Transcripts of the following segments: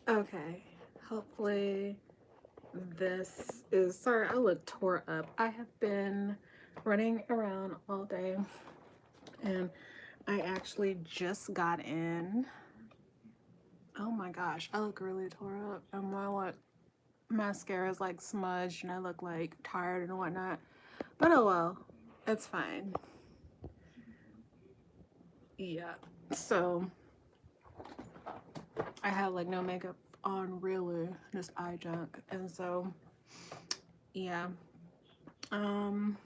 Okay, hopefully this is, sorry, I look tore up. I have been running around all day and I actually just got in. Oh my gosh, I look really tore up and my like mascara is like smudged and I look like tired and whatnot. But oh well, it's fine. Yeah. So I have like no makeup on really, just eye junk. And so yeah. Um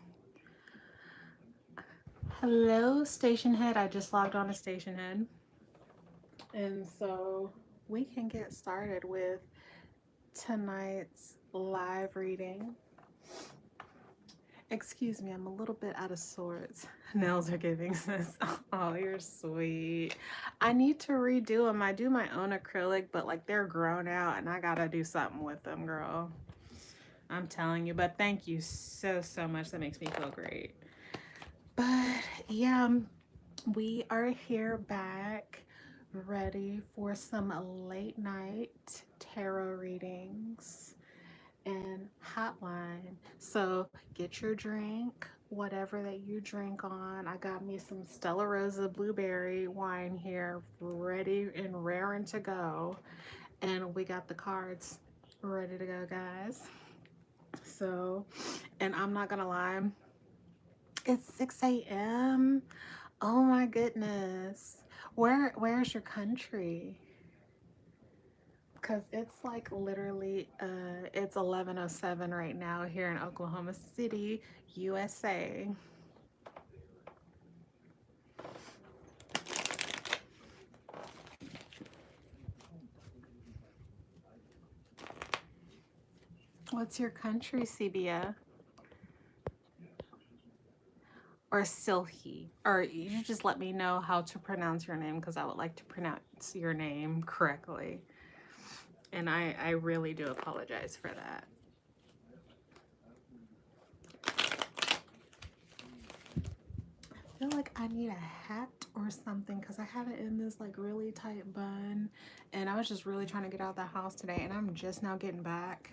Hello station head. I just logged on to station head. And so we can get started with tonight's live reading. Excuse me, I'm a little bit out of sorts. Nails are giving this. Oh, you're sweet. I need to redo them. I do my own acrylic, but like they're grown out and I gotta do something with them, girl. I'm telling you. But thank you so, so much. That makes me feel great. But yeah, we are here back ready for some late night tarot readings and hotline. So get your drink, whatever that you drink on. I got me some Stella Rosa blueberry wine here, ready and raring to go. And we got the cards ready to go, guys. So, and I'm not gonna lie, it's 6 a.m. Oh my goodness. Where's your country? Because it's like literally it's 11:07 right now here in Oklahoma City, USA. What's your country, Cbia? Or Silhi? Or you just let me know how to pronounce your name because I would like to pronounce your name correctly. And I really do apologize for that. I feel like I need a hat or something because I have it in this like really tight bun and I was just really trying to get out of the house today and I'm just now getting back.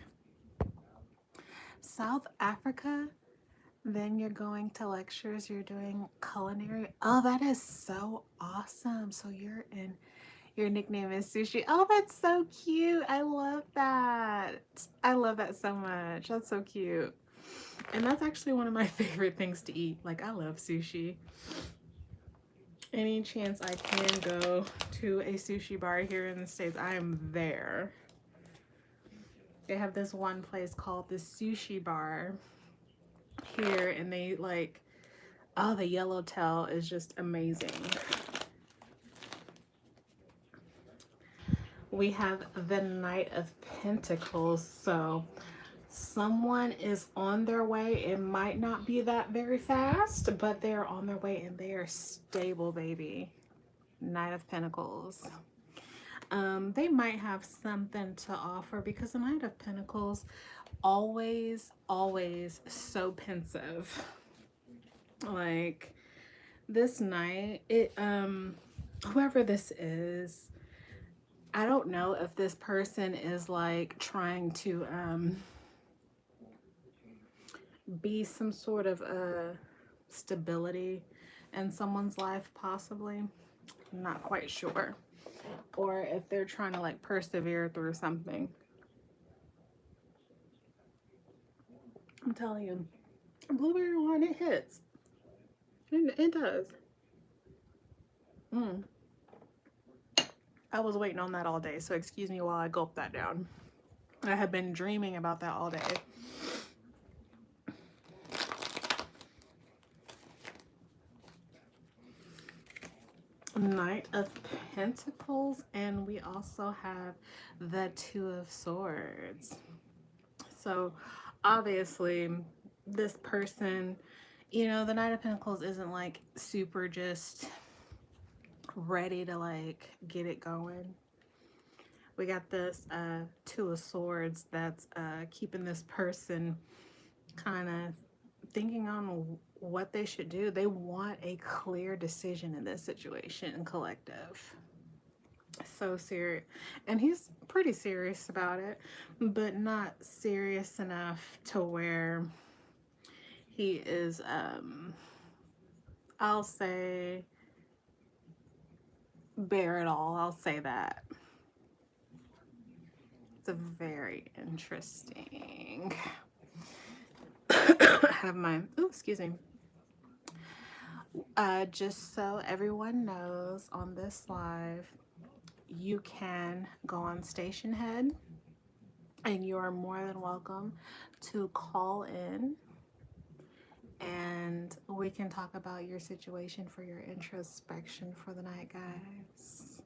South Africa, then you're going to lectures, you're doing culinary. Oh, that is so awesome. So you're in, your nickname is Sushi. Oh, that's so cute. I love that. I love that so much. That's so cute. And that's actually one of my favorite things to eat. Like, I love sushi. Any chance I can go to a sushi bar here in the States, I am there. They have this one place called the Sushi Bar here, and they like, oh, the yellowtail is just amazing. We have the Knight of Pentacles, so someone is on their way. It might not be that very fast, but they're on their way and they are stable, baby. Knight of Pentacles. They might have something to offer because the Knight of Pentacles always so pensive. Like this night, whoever this is, I don't know if this person is like trying to be some sort of stability in someone's life, possibly. I'm not quite sure. Or if they're trying to like persevere through something. I'm telling you, blueberry wine, it hits. It does. Mm. I was waiting on that all day, so excuse me while I gulp that down. I have been dreaming about that all day. Knight of Pentacles, and we also have the Two of Swords. So obviously this person, you know, the Knight of Pentacles isn't like super just ready to like get it going. We got this Two of Swords that's keeping this person kind of thinking on what they should do. They want a clear decision in this situation, collective. So serious. And he's pretty serious about it, but not serious enough to where he is, I'll say, bear it all. I'll say that. It's a very interesting. I have my, oh, excuse me. Just so everyone knows, on this live, you can go on Station Head, and you are more than welcome to call in, and we can talk about your situation for your introspection for the night, guys.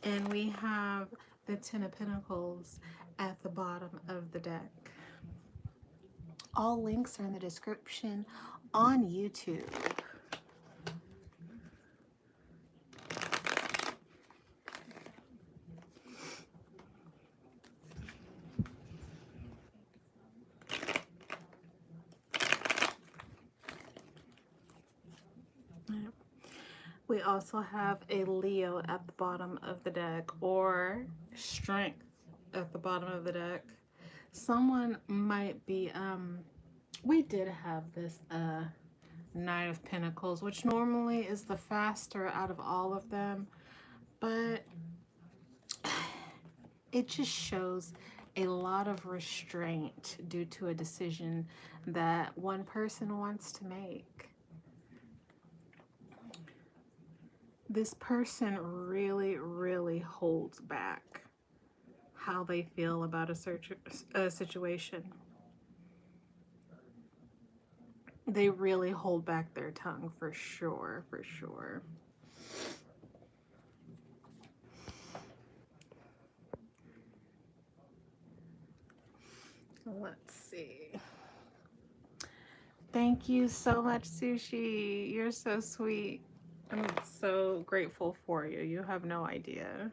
And we have the Ten of Pentacles at the bottom of the deck. All links are in the description on YouTube. We also have a Leo at the bottom of the deck, or Strength at the bottom of the deck. Someone might be, we did have this Knight of Pentacles, which normally is the faster out of all of them, but it just shows a lot of restraint due to a decision that one person wants to make. This person really, really holds back how they feel about a situation. They really hold back their tongue, for sure, for sure. Let's see. Thank you so much, Sushi. You're so sweet. I'm so grateful for you. You have no idea.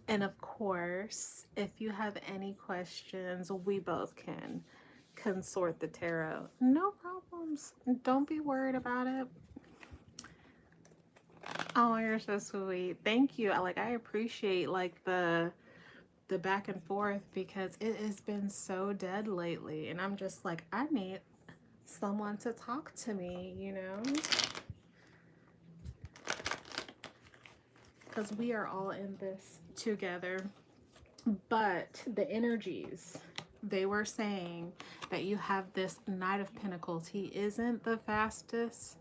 And of course, if you have any questions, we both can consort the tarot. No problems. Don't be worried about it. Oh, you're so sweet. Thank you. I appreciate like the back and forth, because it has been so dead lately, and I'm just like, I need someone to talk to me, you know, because we are all in this together. But the energies, they were saying that you have this Knight of Pentacles. He isn't the fastest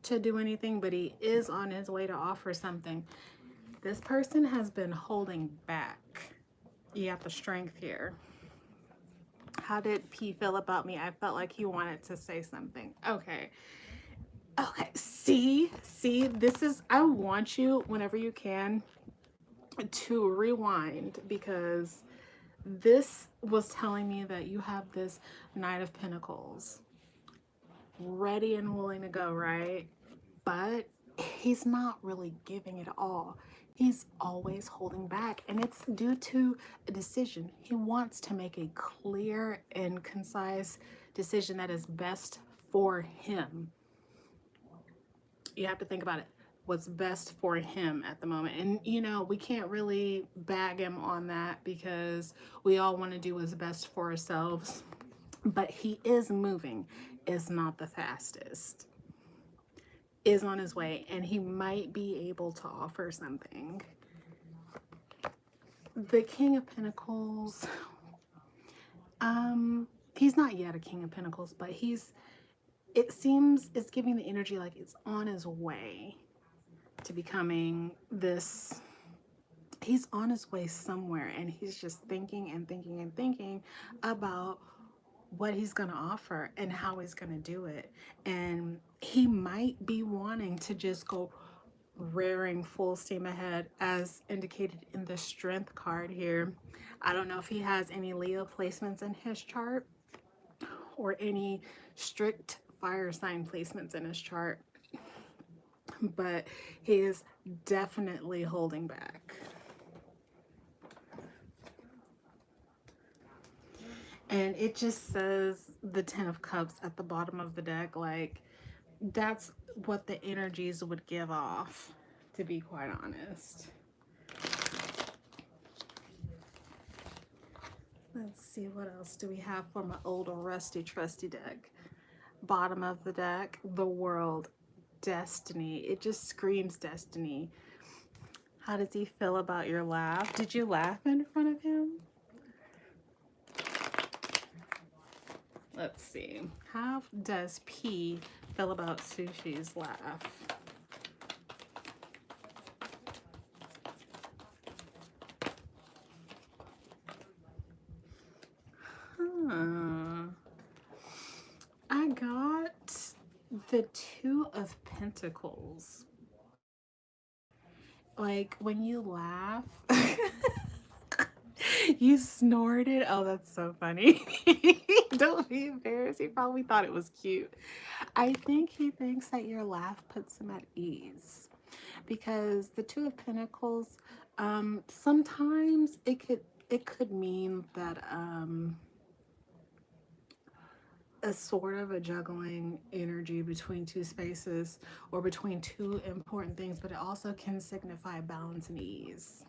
to do anything, but he is on his way to offer something. This person has been holding back. You have the Strength here. How did P feel about me? I felt like he wanted to say something. Okay. Okay. See, this is, I want you, whenever you can, to rewind, because this was telling me that you have this Knight of Pentacles ready and willing to go, right? But he's not really giving it all. He's always holding back, and it's due to a decision. He wants to make a clear and concise decision that is best for him. You have to think about it. What's best for him at the moment. And you know, we can't really bag him on that, because we all want to do what's best for ourselves. But he is moving. Is not the fastest. Is on his way, and he might be able to offer something. The King of Pentacles, he's not yet a King of Pentacles, but it seems it's giving the energy like it's on his way to becoming this. He's on his way somewhere, and he's just thinking and thinking and thinking about what he's going to offer and how he's going to do it. And he might be wanting to just go rearing full steam ahead, as indicated in the Strength card here. I don't know if he has any Leo placements in his chart, or any strict fire sign placements in his chart, but he is definitely holding back. And it just says the Ten of Cups at the bottom of the deck, like, That's what the energies would give off, to be quite honest. Let's see, what else do we have for my old rusty trusty deck? Bottom of the deck, the World, destiny. It just screams destiny. How does he feel about your laugh? Did you laugh in front of him? Let's see. How does P feel about Sushi's laugh? I got the Two of Pentacles. Like when you laugh, you snorted. Oh, that's so funny. Don't be embarrassed. He probably thought it was cute. I think he thinks that your laugh puts him at ease, because the Two of Pentacles, sometimes it could mean that a sort of a juggling energy between two spaces or between two important things, but it also can signify balance and ease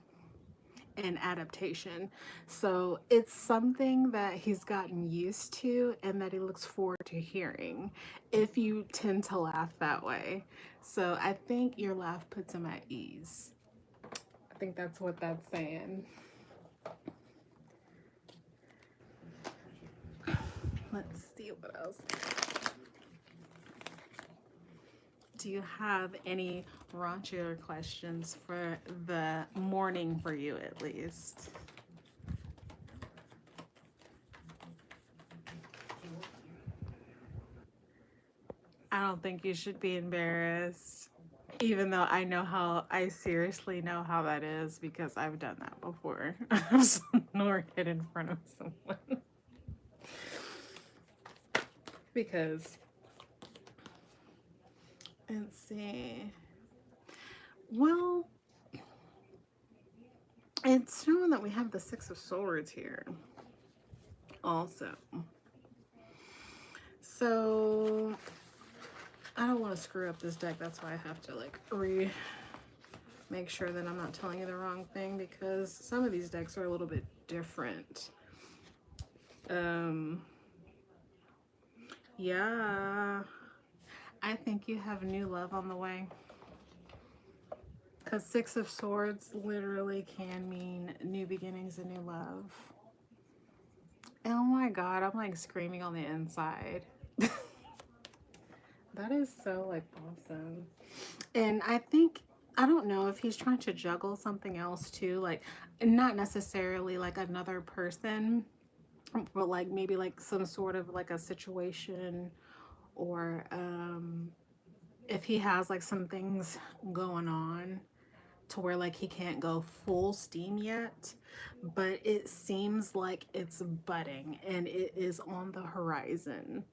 and adaptation. So it's something that he's gotten used to and that he looks forward to hearing if you tend to laugh that way. So I think your laugh puts him at ease. I think that's what that's saying. Let's see what else. Do you have any raunchier questions for the morning, for you at least? I don't think you should be embarrassed, even though I seriously know how that is, because I've done that before. I've snorted in front of someone. Because, let's see. Well, it's showing that we have the Six of Swords here also. So I don't want to screw up this deck. That's why I have to like make sure that I'm not telling you the wrong thing, because some of these decks are a little bit different. Yeah, I think you have new love on the way, because Six of Swords literally can mean new beginnings and new love. Oh my god, I'm like screaming on the inside. That is so like awesome. And I don't know if he's trying to juggle something else too, like not necessarily like another person, but like maybe like some sort of like a situation, or if he has like some things going on to where like he can't go full steam yet, but it seems like it's budding and it is on the horizon.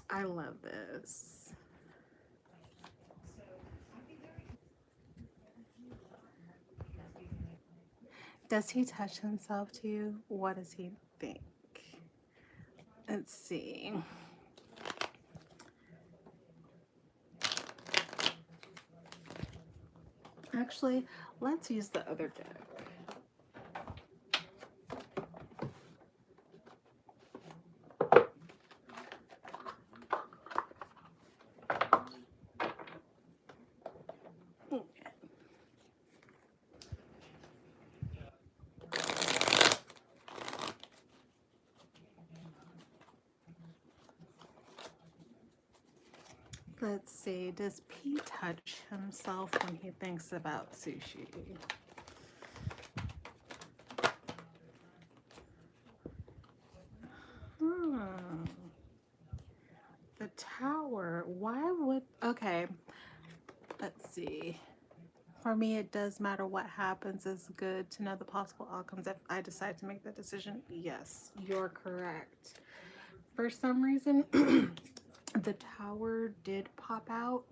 I love this. Does he touch himself to you? What does he think? Let's see. Actually, let's use the other deck. Let's see, does P touch himself when he thinks about sushi? The Tower. Why would... Okay, let's see. For me, it does matter what happens. It's good to know the possible outcomes if I decide to make that decision. Yes, you're correct. For some reason, the Tower did pop out.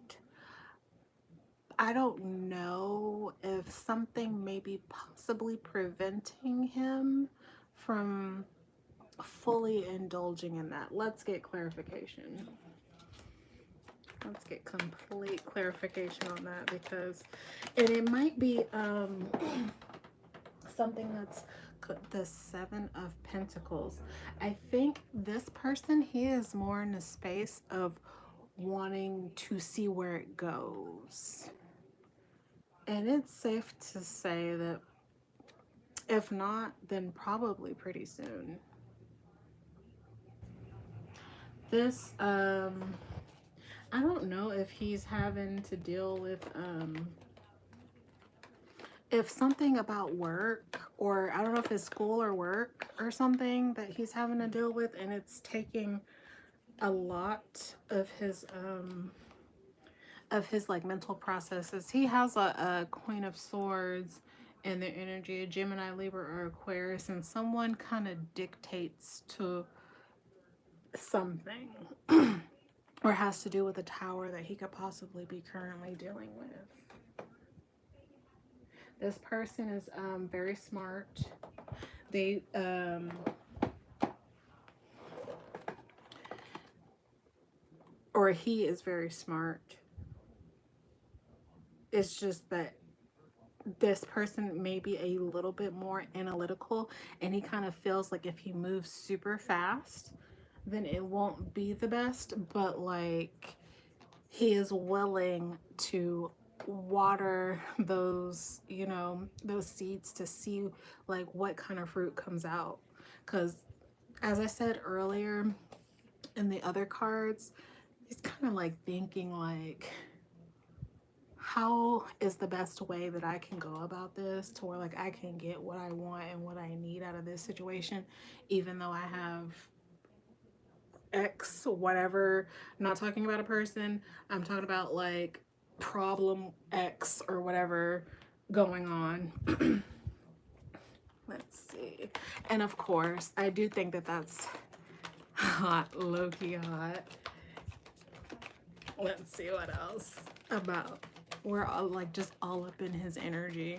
I don't know if something may be possibly preventing him from fully indulging in that. Let's get clarification. Let's get complete clarification on that, because, and it might be something that's the Seven of Pentacles. I think this person, he is more in the space of wanting to see where it goes. And it's safe to say that if not, then probably pretty soon. This, I don't know if he's having to deal with, if something about work, or I don't know if it's school or work or something that he's having to deal with, and it's taking a lot of his like mental processes. He has a Queen of Swords in the energy, a Gemini, Libra, or Aquarius, and someone kind of dictates to something or has to do with a tower that he could possibly be currently dealing with. This person is very smart. They or he is very smart. It's just that this person may be a little bit more analytical, and he kind of feels like if he moves super fast, then it won't be the best, but like he is willing to water those, you know, those seeds to see like what kind of fruit comes out. Because as I said earlier in the other cards, he's kind of like thinking like, how is the best way that I can go about this to where like I can get what I want and what I need out of this situation, even though I have X whatever. I'm not talking about a person, I'm talking about like problem X or whatever going on. Let's see. And of course I do think that that's hot, low-key hot. Let's see what else about, we're all like just all up in his energy.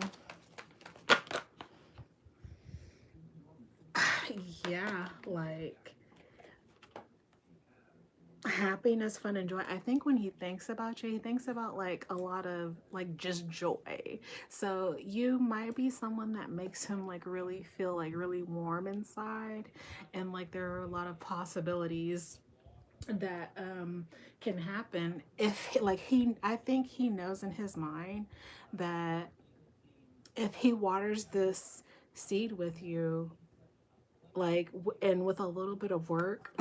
Yeah, like happiness, fun, and joy. I think when he thinks about you, he thinks about like a lot of like just joy. So you might be someone that makes him like really feel like really warm inside, and like there are a lot of possibilities that can happen if like I think he knows in his mind that if he waters this seed with you, like and with a little bit of work,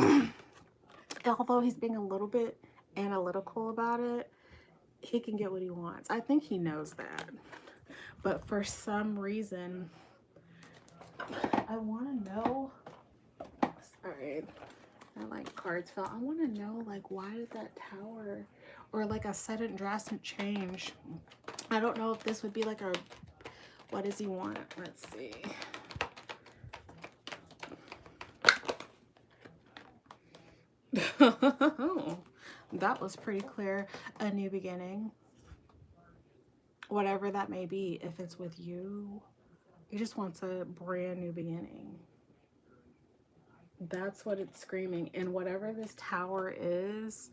although he's being a little bit analytical about it, he can get what he wants. I think he knows that, but for some reason I want to know, sorry, I like cards fell. I want to know like why did that tower, or like a sudden drastic change. I don't know if this would be like a, what does he want? Let's see. That was pretty clear. A new beginning, whatever that may be. If it's with you, he just wants a brand new beginning. That's what it's screaming. And whatever this tower is,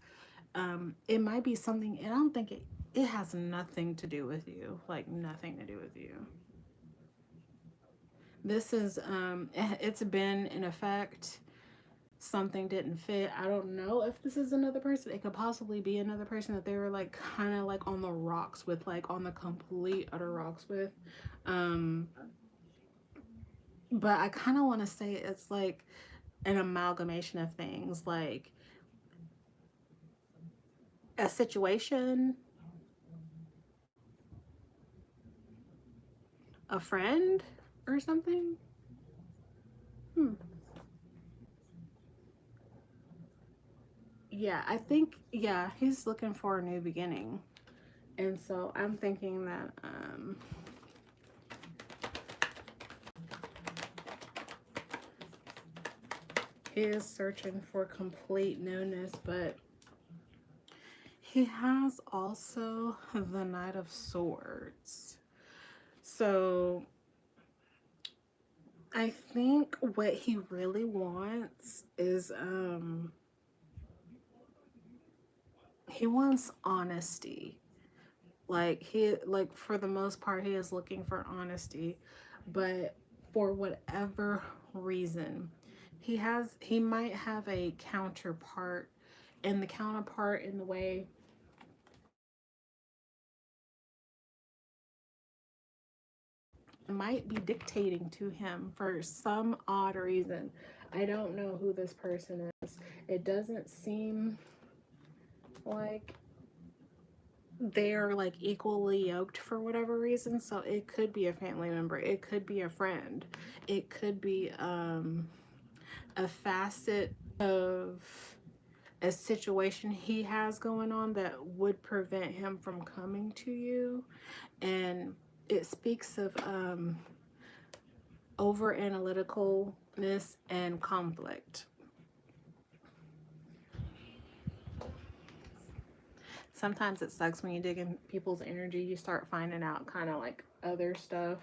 it might be something, and I don't think it has nothing to do with you, like nothing to do with you. This is it's been in effect, something didn't fit. I don't know if this is another person. It could possibly be another person that they were like kind of like on the rocks with, like on the complete utter rocks with. But I kind of want to say it's like an amalgamation of things, like a situation, a friend, or something. Yeah, I think, yeah, he's looking for a new beginning. And so I'm thinking that he is searching for complete newness, but he has also the Knight of Swords. So I think what he really wants is he wants honesty. Like for the most part he is looking for honesty, but for whatever reason he might have a counterpart, and the counterpart in the way might be dictating to him for some odd reason. I don't know who this person is. It doesn't seem like they're like equally yoked for whatever reason. So it could be a family member, it could be a friend, it could be a facet of a situation he has going on that would prevent him from coming to you. And it speaks of over analyticalness and conflict. Sometimes it sucks when you dig in people's energy, you start finding out kind of like other stuff.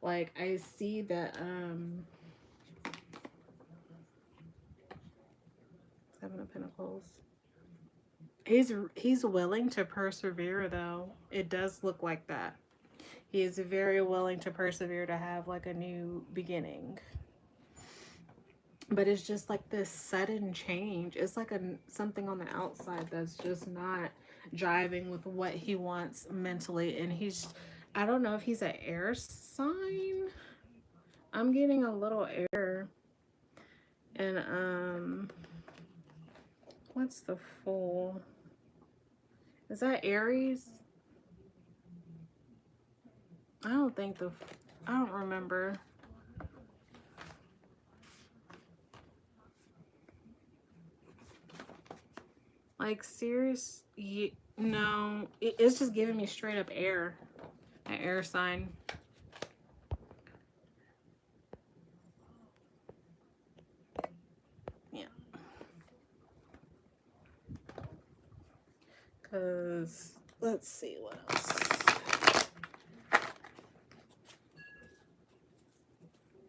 Like I see that Seven of Pentacles. He's willing to persevere though. It does look like that. He is very willing to persevere to have like a new beginning. But it's just like this sudden change. It's like something on the outside that's just not jiving with what he wants mentally. And I don't know if he's an air sign. I'm getting a little air. And what's the Fool? Is that Aries? I don't remember. Like serious, no, it's just giving me straight up air, an air sign. Yeah, because let's see what else.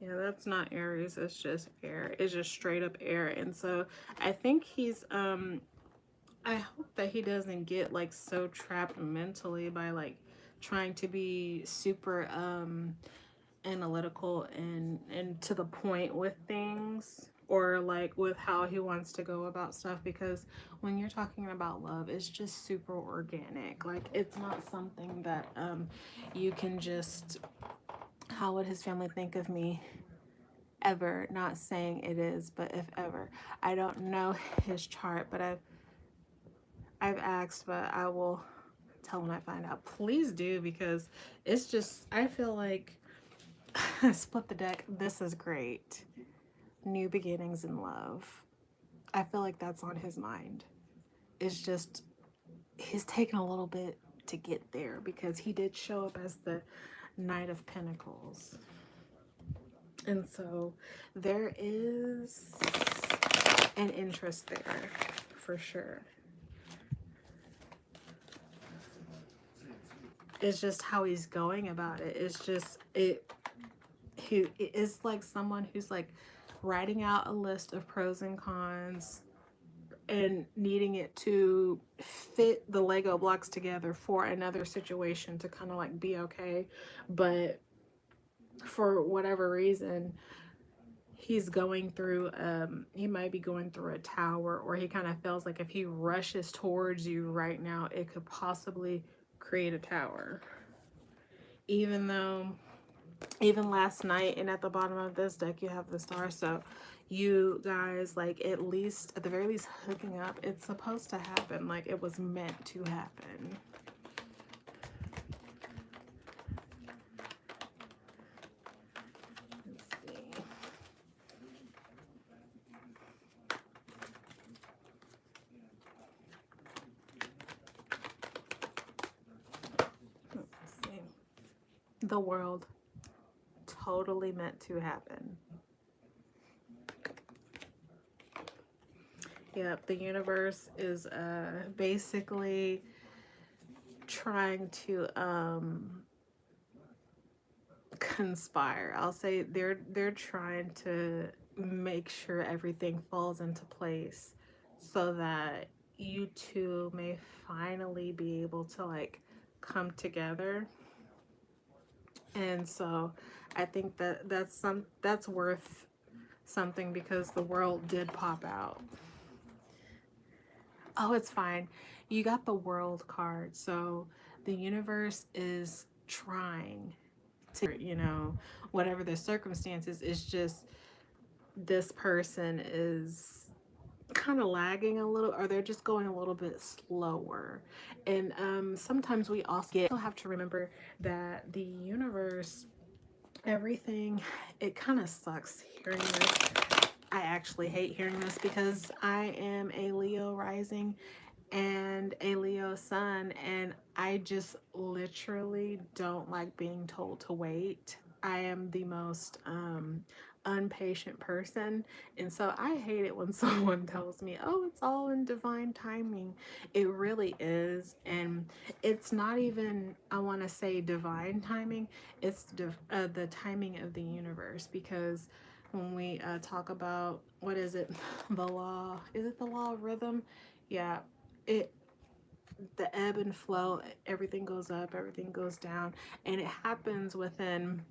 Yeah, that's not Aries, it's just air. It's just straight up air. And so I think he's I hope that he doesn't get like so trapped mentally by like trying to be super analytical and to the point with things, or like with how he wants to go about stuff, because when you're talking about love, it's just super organic. Like it's not something that you can just, how would his family think of me ever, not saying it is, but if ever. I don't know his chart, but I've asked, but I will tell when I find out. Please do, because it's just, I feel like split the deck. This is great. New beginnings in love. I feel like that's on his mind. It's just, he's taken a little bit to get there, because he did show up as the Knight of Pentacles. And so there is an interest there for sure. It's just how he's going about it. It's just it is like someone who's like writing out a list of pros and cons and needing it to fit the Lego blocks together for another situation to kind of like be okay. But for whatever reason, he's going through he might be going through a tower, or he kind of feels like if he rushes towards you right now, it could possibly create a tower. Even though, even last night, and at the bottom of this deck you have the star. So you guys, like, at the very least hooking up, it's supposed to happen. Like it was meant to happen. The world, totally meant to happen. Yep, the universe is basically trying to conspire. I'll say they're trying to make sure everything falls into place so that you two may finally be able to like come together. And so I think that that's worth something, because the world did pop out. Oh, it's fine. You got the world card. So the universe is trying to, you know, whatever the circumstances, is just this person is kind of lagging a little, or they're just going a little bit slower. And sometimes we also have to remember that the universe, everything, it kind of sucks hearing this. I actually hate hearing this because I am a Leo rising and a Leo sun, and I just literally don't like being told to wait. I am the most impatient person, and so I hate it when someone tells me, oh, it's all in divine timing. It really is. And it's not even, I want to say, divine timing, it's the timing of the universe. Because when we talk about, what is it, the law, is it the law of rhythm? Yeah, it, the ebb and flow, everything goes up, everything goes down, and it happens within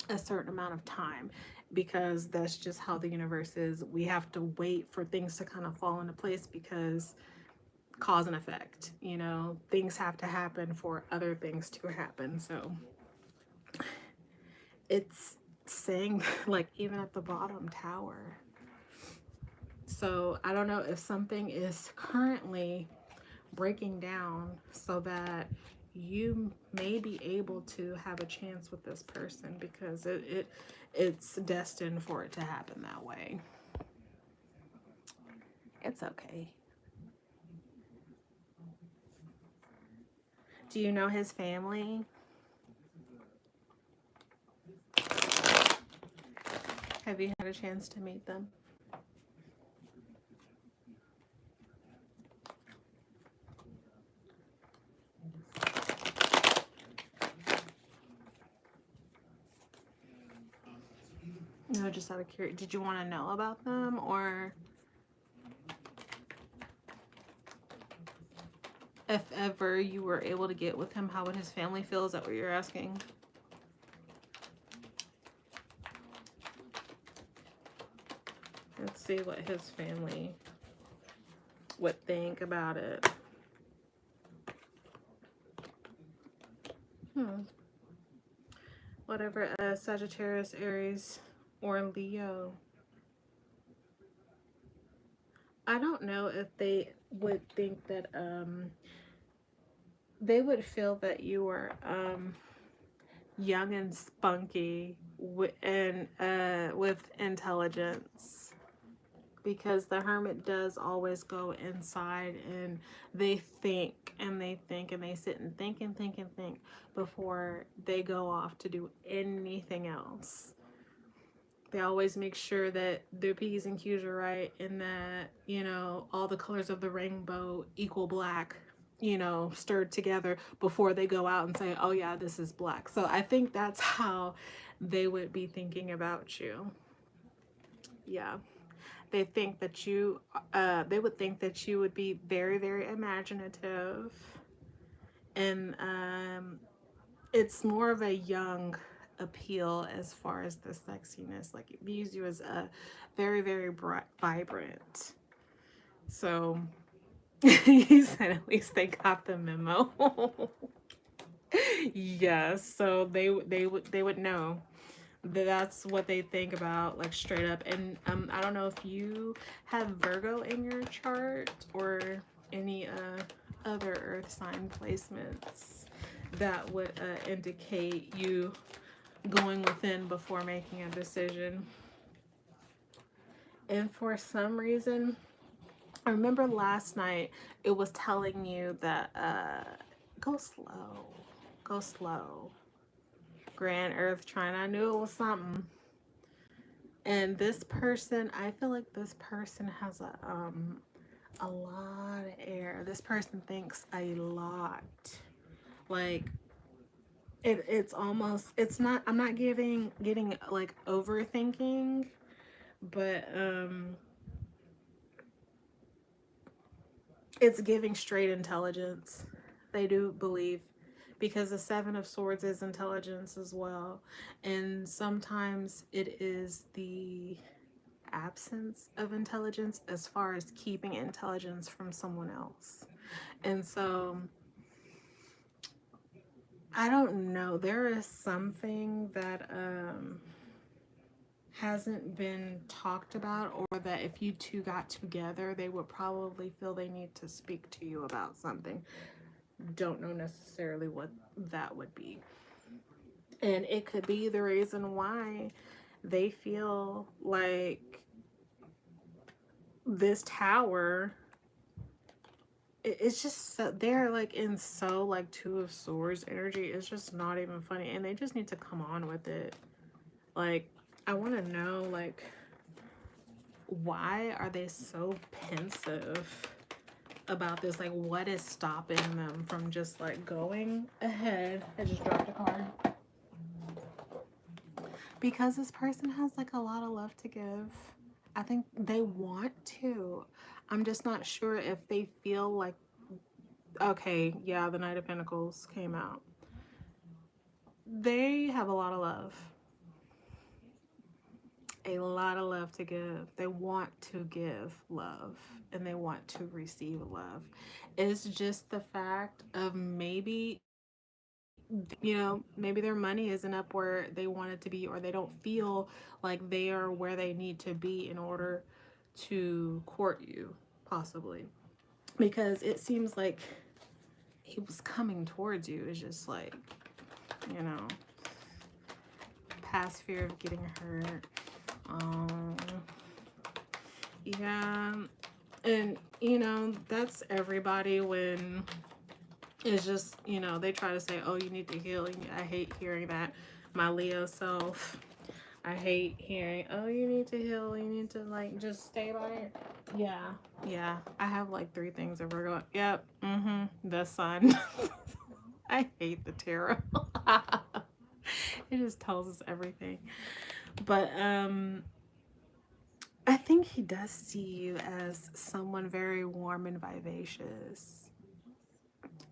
a certain amount of time, because that's just how the universe is. We have to wait for things to kind of fall into place, because cause and effect, you know, things have to happen for other things to happen. So it's saying, like, even at the bottom tower. So I don't know if something is currently breaking down so that you may be able to have a chance with this person, because it's destined for it to happen that way. It's okay. Do you know his family? Have you had a chance to meet them? No, just out of curiosity. Did you want to know about them, or if ever you were able to get with him, how would his family feel? Is that what you're asking? Let's see what his family would think about it. Whatever, Sagittarius, Aries, or Leo. I don't know if they would think that, they would feel that you were young and spunky and with intelligence, because the Hermit does always go inside, and they think and they think and they sit and think and think and think before they go off to do anything else. They always make sure that their P's and Q's are right, and that, you know, all the colors of the rainbow equal black, you know, stirred together before they go out and say, oh yeah, this is black. So I think that's how they would be thinking about you. Yeah. They think that you, they would think that you would be very, very imaginative. And it's more of a young appeal as far as the sexiness. Like, it views you as a very, very bright, vibrant. So he said at least they got the memo. Yes, so they would know that that's what they think about, like, straight up. And I don't know if you have Virgo in your chart, or any other earth sign placements that would indicate you going within before making a decision. And for some reason, I remember last night it was telling you that go slow, go slow. Grand Earth Trine, I knew it was something. And this person, I feel like this person has a lot of air. This person thinks a lot. Like, it's almost, it's not, I'm not getting like overthinking, but it's giving straight intelligence. They do believe, because the Seven of Swords is intelligence as well. And sometimes it is the absence of intelligence as far as keeping intelligence from someone else. And so I don't know. There is something that hasn't been talked about, or that if you two got together, they would probably feel they need to speak to you about something. Don't know necessarily what that would be. And it could be the reason why they feel like this tower, it's just so, they're like in so like Two of Swords energy. It's just not even funny, and they just need to come on with it. Like, I want to know, like, why are they so pensive about this? Like, what is stopping them from just like going ahead? I just dropped a card. Because this person has like a lot of love to give. I think they want to. I'm just not sure if they feel like, okay, yeah, the Knight of Pentacles came out. They have a lot of love. A lot of love to give. They want to give love and they want to receive love. It's just the fact of maybe, you know, maybe their money isn't up where they want it to be, or they don't feel like they are where they need to be in order to court you, possibly. Because it seems like he was coming towards you. It's just like, you know, past fear of getting hurt. Yeah. And, you know, that's everybody when it's just, you know, they try to say, oh, you need to heal. I hate hearing that. My Leo self, I hate hearing, oh, you need to heal. You need to, like, just stay by it. Yeah. Yeah. I have, like, 3 things that we're going, yep. The sun. I hate the tarot. It just tells us everything. But, I think he does see you as someone very warm and vivacious.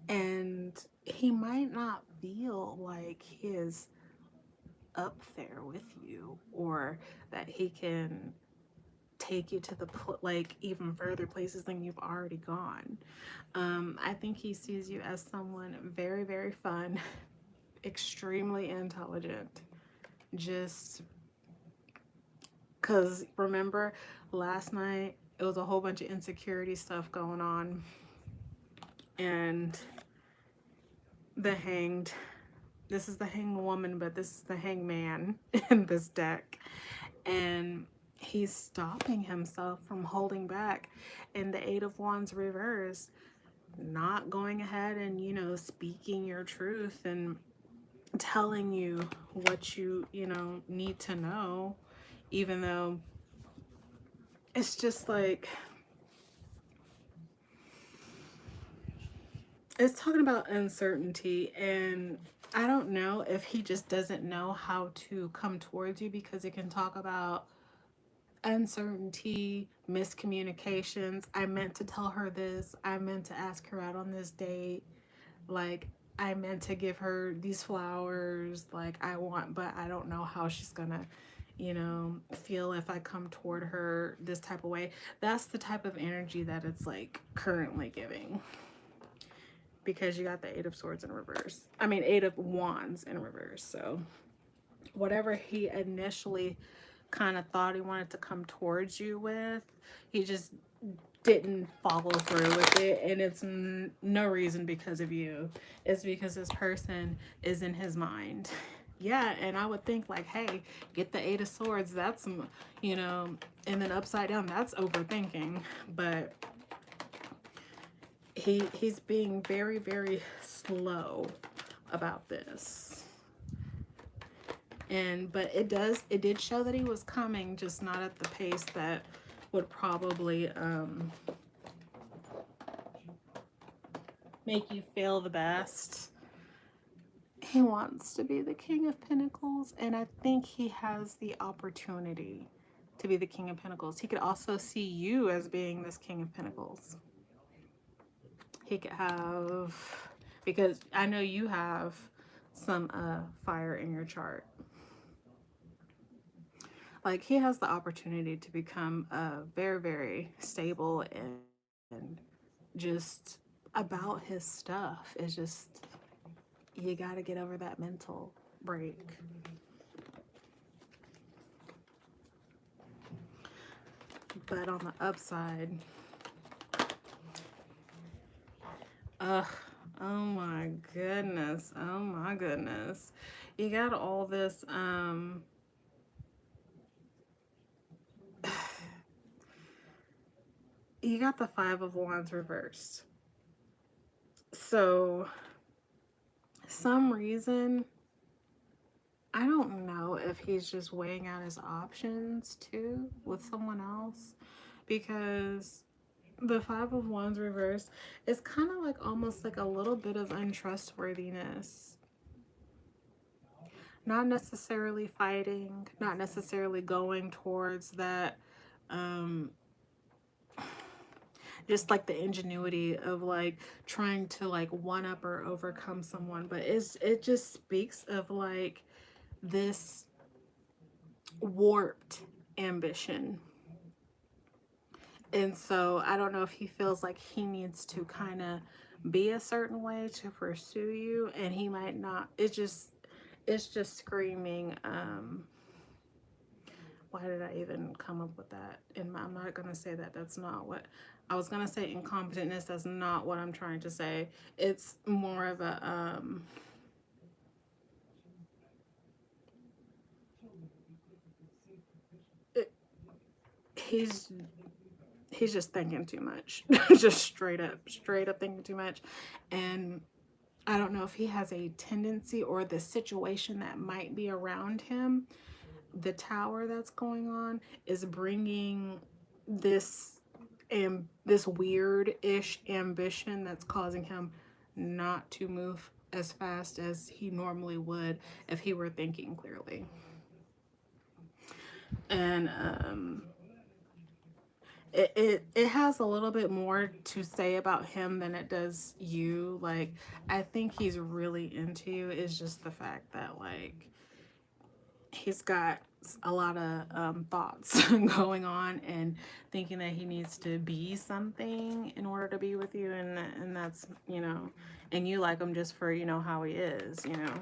And he might not feel like he is up there with you, or that he can take you to the like even further places than you've already gone. I think he sees you as someone very, very fun, extremely intelligent. Just because remember last night it was a whole bunch of insecurity stuff going on, and the Hanged, this is the Hanged Woman, but this is the Hanged Man in this deck, and he's stopping himself from holding back. And the Eight of Wands reversed, not going ahead and, you know, speaking your truth and telling you what you know, need to know, even though it's just like, it's talking about uncertainty. And I don't know if he just doesn't know how to come towards you, because it can talk about uncertainty, miscommunications. I meant to tell her this. I meant to ask her out on this date. Like, I meant to give her these flowers. Like, I want, but I don't know how she's gonna, you know, feel if I come toward her this type of way. That's the type of energy that it's like currently giving. Because you got the Eight of Swords in reverse. I mean, Eight of Wands in reverse. So whatever he initially kind of thought he wanted to come towards you with, he just didn't follow through with it. And it's no reason because of you. It's because this person is in his mind. Yeah, and I would think like, hey, get the Eight of Swords. That's, you know, and then upside down, that's overthinking. But he's being very, very slow about this. And but it did show that he was coming, just not at the pace that would probably make you feel the best. He wants to be the King of Pentacles, and I think he has the opportunity to be the King of Pentacles. He could also see you as being this King of Pentacles. He could have, because I know you have some fire in your chart. Like, he has the opportunity to become very, very stable and just about his stuff. It's just, you got to get over that mental break. But on the upside, oh my goodness, oh my goodness. You got all this, you got the Five of Wands reversed. So, some reason, I don't know if he's just weighing out his options too with someone else, because the Five of Wands reversed is kind of like almost like a little bit of untrustworthiness. Not necessarily fighting, not necessarily going towards that, just like the ingenuity of like trying to like one up or overcome someone, but it just speaks of like this warped ambition. And so I don't know if he feels like he needs to kind of be a certain way to pursue you, and he might not. It's just screaming, why did I even come up with that? And I'm not going to say that. That's not what I was going to say. Incompetentness. That's not what I'm trying to say. It's more of a, he's just thinking too much. Just straight up thinking too much. And I don't know if he has a tendency, or the situation that might be around him, the tower that's going on is bringing this this weird-ish ambition that's causing him not to move as fast as he normally would if he were thinking clearly. And it has a little bit more to say about him than it does you. Like, I think he's really into you. It's just the fact that like he's got a lot of thoughts going on and thinking that he needs to be something in order to be with you, and that's, you know, and you like him just for, you know, how he is, you know,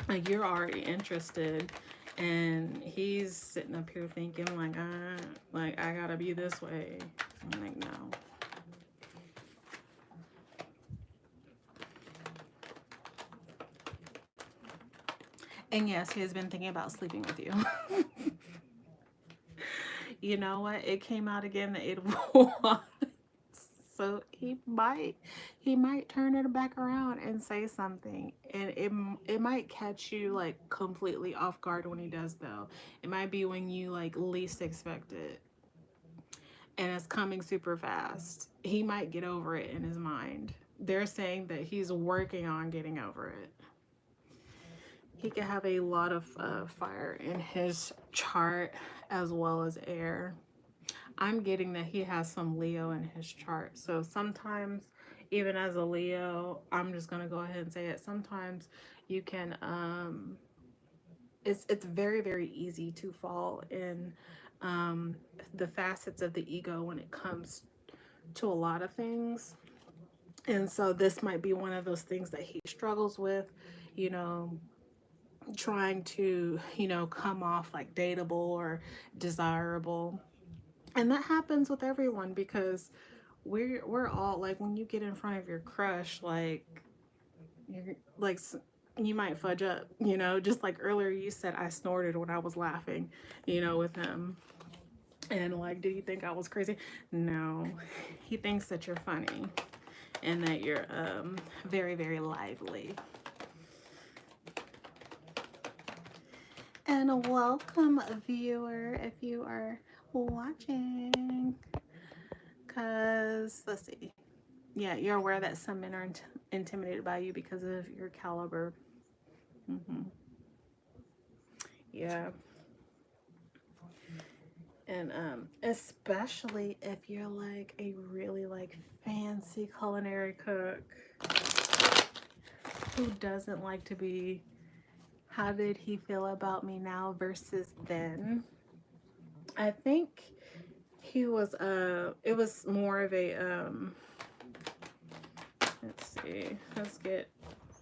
like you're already interested, and he's sitting up here thinking like I gotta be this way. I'm like, no. And yes, he has been thinking about sleeping with you. You know what? It came out again, the Eight of Wands. So he might turn it back around and say something, and it might catch you like completely off guard when he does, though. It might be when you like least expect it, and it's coming super fast. He might get over it in his mind. They're saying that he's working on getting over it. He could have a lot of fire in his chart as well as air. I'm getting that he has some Leo in his chart. So sometimes, even as a Leo, I'm just going to go ahead and say it. Sometimes you can, it's very, very easy to fall in the facets of the ego when it comes to a lot of things. And so this might be one of those things that he struggles with, you know, trying to, you know, come off like dateable or desirable. And that happens with everyone, because we're all like, when you get in front of your crush, like you're like, you might fudge up, you know, just like earlier you said I snorted when I was laughing, you know, with him. And like, did you think I was crazy? No, he thinks that you're funny and that you're very, very lively. And welcome, viewer, if you are watching, because let's see, yeah, you're aware that some men are intimidated by you because of your caliber. Yeah. And especially if you're like a really like fancy culinary cook who doesn't like to be, how did he feel about me now versus then? I think he was it was more of a let's see, let's get,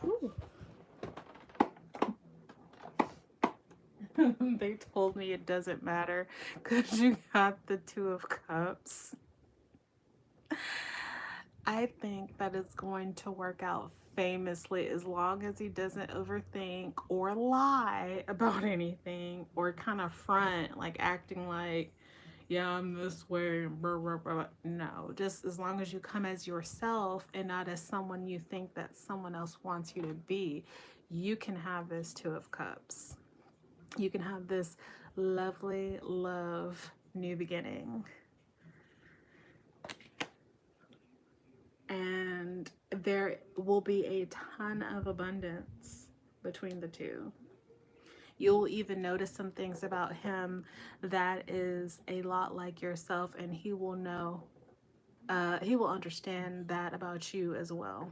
ooh. They told me it doesn't matter because you got the Two of Cups. I think that it's going to work out famously as long as he doesn't overthink or lie about anything or kind of front, like acting like, yeah, I'm this way, blah, blah, blah. No, just as long as you come as yourself and not as someone you think that someone else wants you to be, you can have this Two of Cups. You can have this lovely love new beginning. And there will be a ton of abundance between the two. You'll even notice some things about him that is a lot like yourself, and he will know, he will understand that about you as well.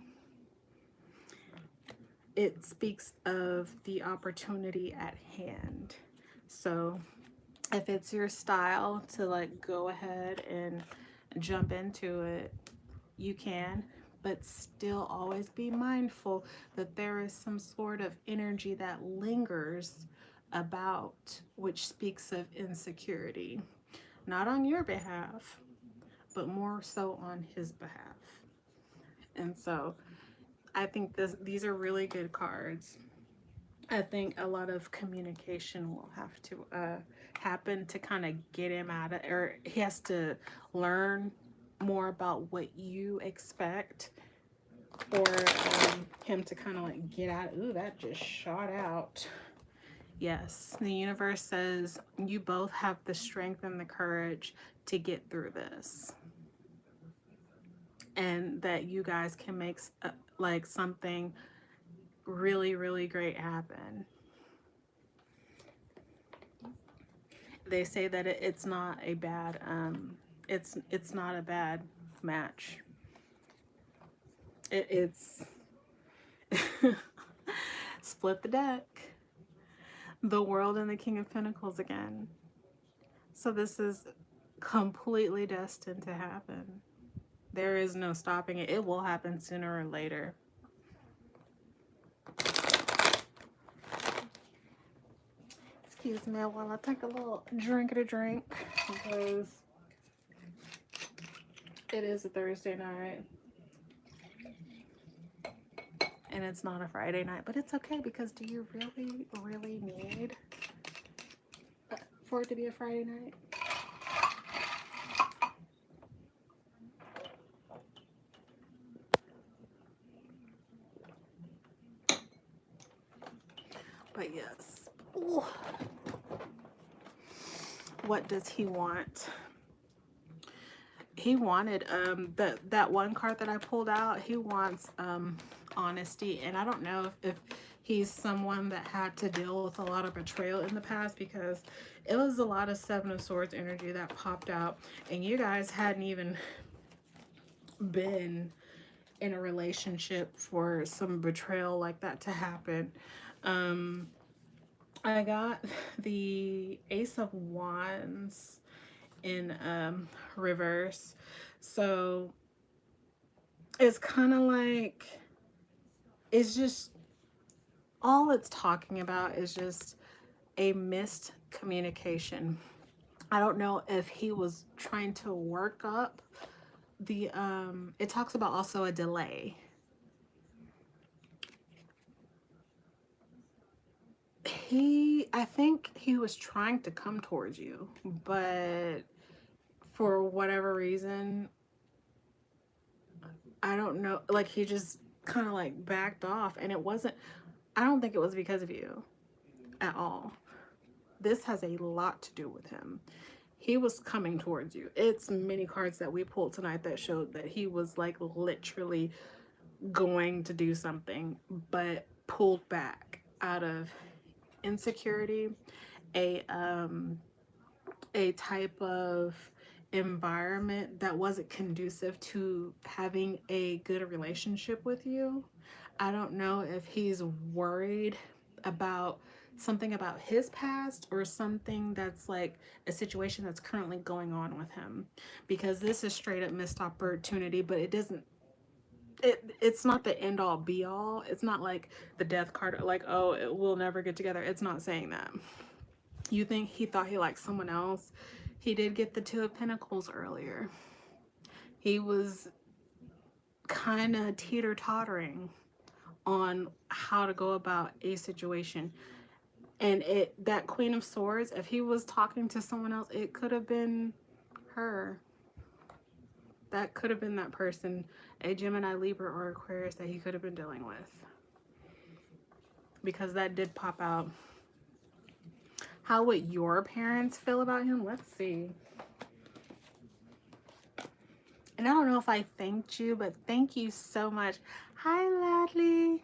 It speaks of the opportunity at hand. So if it's your style to like go ahead and jump into it, you can, but still always be mindful that there is some sort of energy that lingers about, which speaks of insecurity, not on your behalf, but more so on his behalf. And so I think these are really good cards. I think a lot of communication will have to happen to kind of get him out of, or he has to learn more about what you expect, or him to kind of like get out. Ooh, that just shot out. Yes, the universe says you both have the strength and the courage to get through this, and that you guys can make like something really, really great happen. They say that it's not a bad it's not a bad match. It's split the deck. The World and the King of Pentacles again. So this is completely destined to happen. There is no stopping it. It will happen sooner or later. Excuse me while I take a little drink because it is a Thursday night. And it's not a Friday night, but it's okay because do you really, really need for it to be a Friday night? But yes. Ooh. What does he want? He wanted that one card that I pulled out. He wants honesty, and I don't know if he's someone that had to deal with a lot of betrayal in the past, because it was a lot of Seven of Swords energy that popped out, and you guys hadn't even been in a relationship for some betrayal like that to happen. I got the Ace of Wands in reverse, so it's kind of like, it's just, all it's talking about is just a missed communication. I don't know if he was trying to work up the it talks about also a delay. I think he was trying to come towards you, but for whatever reason, I don't know, like he just kind of like backed off, and it wasn't, I don't think it was because of you at all. This has a lot to do with him. He was coming towards you. It's many cards that we pulled tonight that showed that he was like literally going to do something, but pulled back out of insecurity, a a type of environment that wasn't conducive to having a good relationship with you. I don't know if he's worried about something about his past or something that's like a situation that's currently going on with him, because this is straight up missed opportunity, but it doesn't, it's not the end all be all. It's not like the death card, like, oh, we'll never get together. It's not saying that. You think he thought he liked someone else? He did get the Two of Pentacles earlier. He was kind of teeter-tottering on how to go about a situation. And that Queen of Swords, if he was talking to someone else, it could have been her. That could have been that person, a Gemini, Libra, or Aquarius that he could have been dealing with. Because that did pop out. How would your parents feel about him? Let's see. And I don't know if I thanked you, but thank you so much. Hi, Ladley.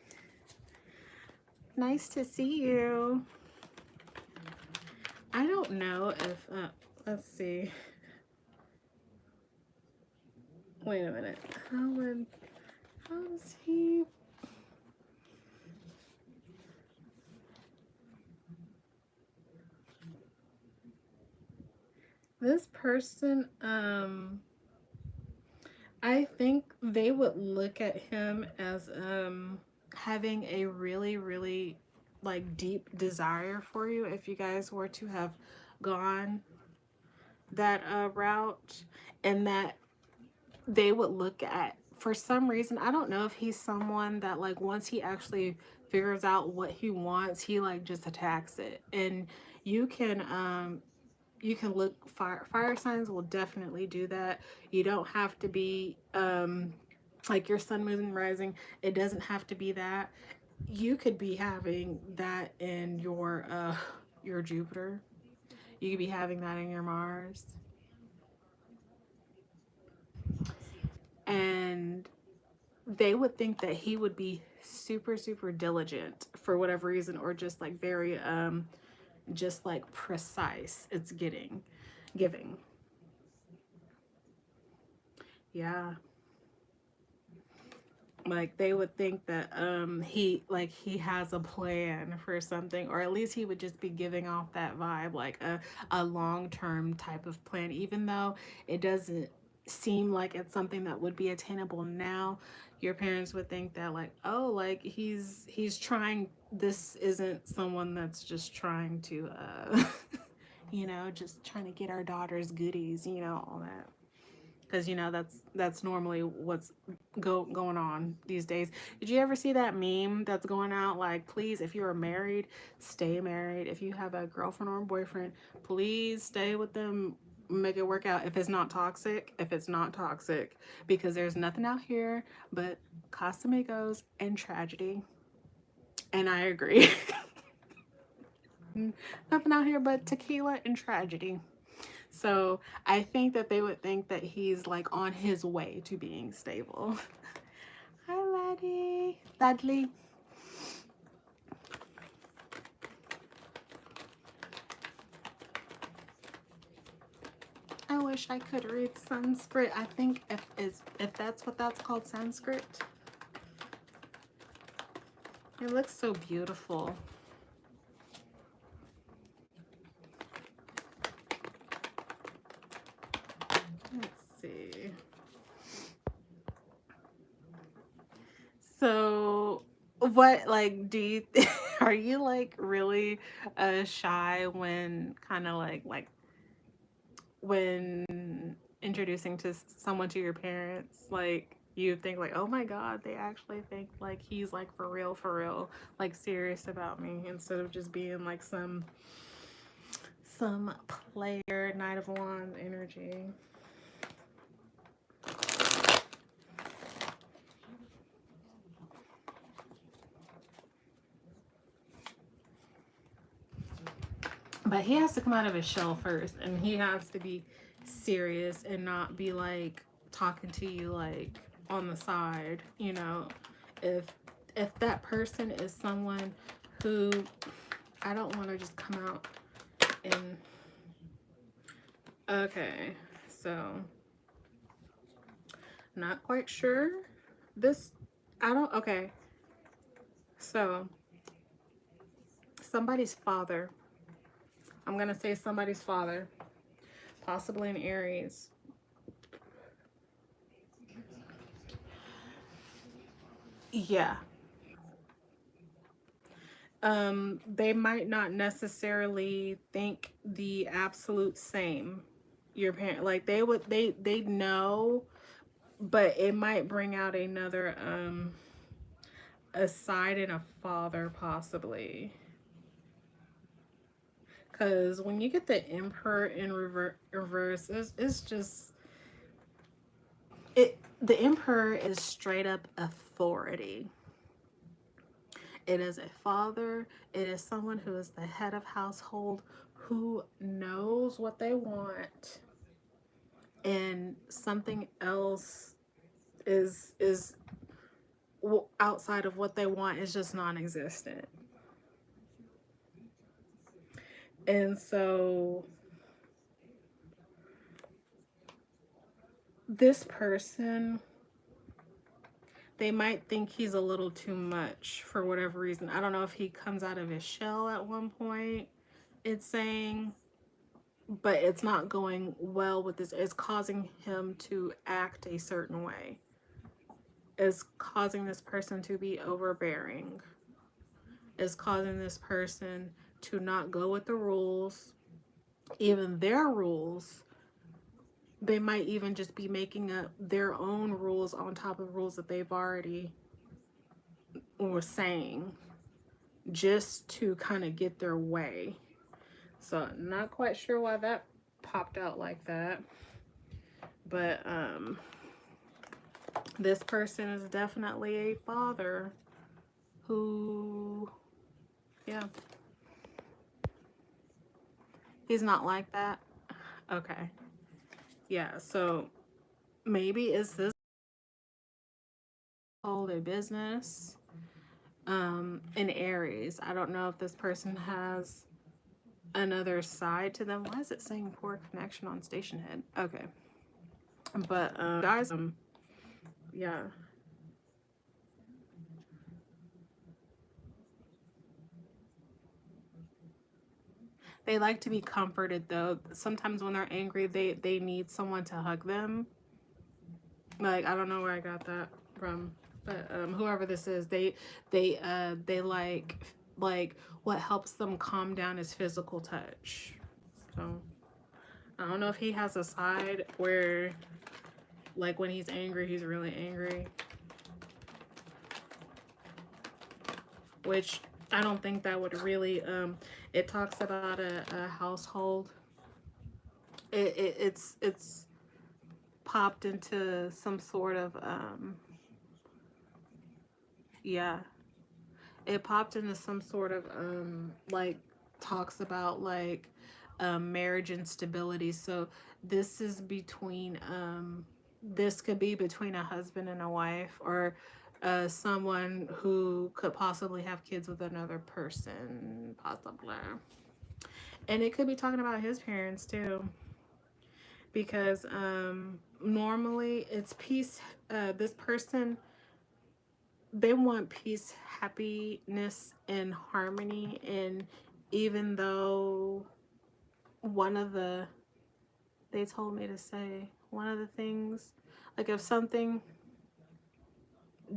Nice to see you. I don't know if, let's see. Wait a minute. How's he? This person, I think they would look at him as having a really, really like deep desire for you if you guys were to have gone that route, and that they would look at, for some reason, I don't know if he's someone that like once he actually figures out what he wants, he like just attacks it. And you can look, fire signs will definitely do that. You don't have to be like your sun, moon, and rising. It doesn't have to be that. You could be having that in your Jupiter. You could be having that in your Mars. And they would think that he would be super, super diligent for whatever reason, or just like very just like precise. It's giving. Yeah. Like they would think that he has a plan for something, or at least he would just be giving off that vibe, like a long-term type of plan, even though it doesn't seem like it's something that would be attainable now. Your parents would think that like, oh, like he's trying, this isn't someone that's just trying to you know, just trying to get our daughter's goodies, you know, all that. Because you know that's normally what's going on these days. Did you ever see that meme that's going out like, please, if you are married, stay married. If you have a girlfriend or a boyfriend, please stay with them, make it work out. If it's not toxic, because there's nothing out here but Casamigos and tragedy. And I agree. Nothing out here but tequila and tragedy. So I think that they would think that he's like on his way to being stable. Hi, Laddie. Ladley. I wish I could read Sanskrit. I think if that's what that's called, Sanskrit. It looks so beautiful. So what, like, do you are you like really shy when kind of like when introducing to someone to your parents? Like you think like, oh my god, they actually think like he's like for real, like serious about me, instead of just being like some player Knight of Wands energy. But he has to come out of his shell first, and he has to be serious and not be like talking to you like on the side, you know. If that person is someone who, I don't want to just come out and Okay, so not quite sure. This, I don't, okay. So somebody's father. I'm going to say somebody's father, possibly an Aries. Yeah. They might not necessarily think the absolute same. Your parent, like they know, but it might bring out another a side in a father possibly. Because when you get the Emperor in reverse, it's just it. The Emperor is straight up authority. It is a father. It is someone who is the head of household, who knows what they want, and something else is outside of what they want is just non-existent. And so this person, they might think he's a little too much for whatever reason. I don't know if he comes out of his shell at one point, it's saying, but it's not going well with this. It's causing him to act a certain way. It's causing this person to be overbearing. It's causing this person to not go with the rules, even their rules. They might even just be making up their own rules on top of rules that they've already were saying, just to kind of get their way. So not quite sure why that popped out like that. But this person is definitely a father who, yeah, he's not like that. Okay. Yeah, so maybe is this hold a business in Aries. I don't know if this person has another side to them. Why is it saying poor connection on station head? Okay. But guys, yeah. They like to be comforted though. Sometimes when they're angry, they need someone to hug them. Like, I don't know where I got that from, but whoever this is, they like what helps them calm down is physical touch. So I don't know if he has a side where, like, when he's angry, he's really angry, which I don't think that would really it talks about a household. It's popped into some sort of yeah, it popped into some sort of like talks about like marriage instability. So this is between this could be between a husband and a wife, or someone who could possibly have kids with another person, possibly. And it could be talking about his parents too, because normally it's peace. This person, they want peace, happiness, and harmony. And even though one of the, they told me to say, one of the things, like if something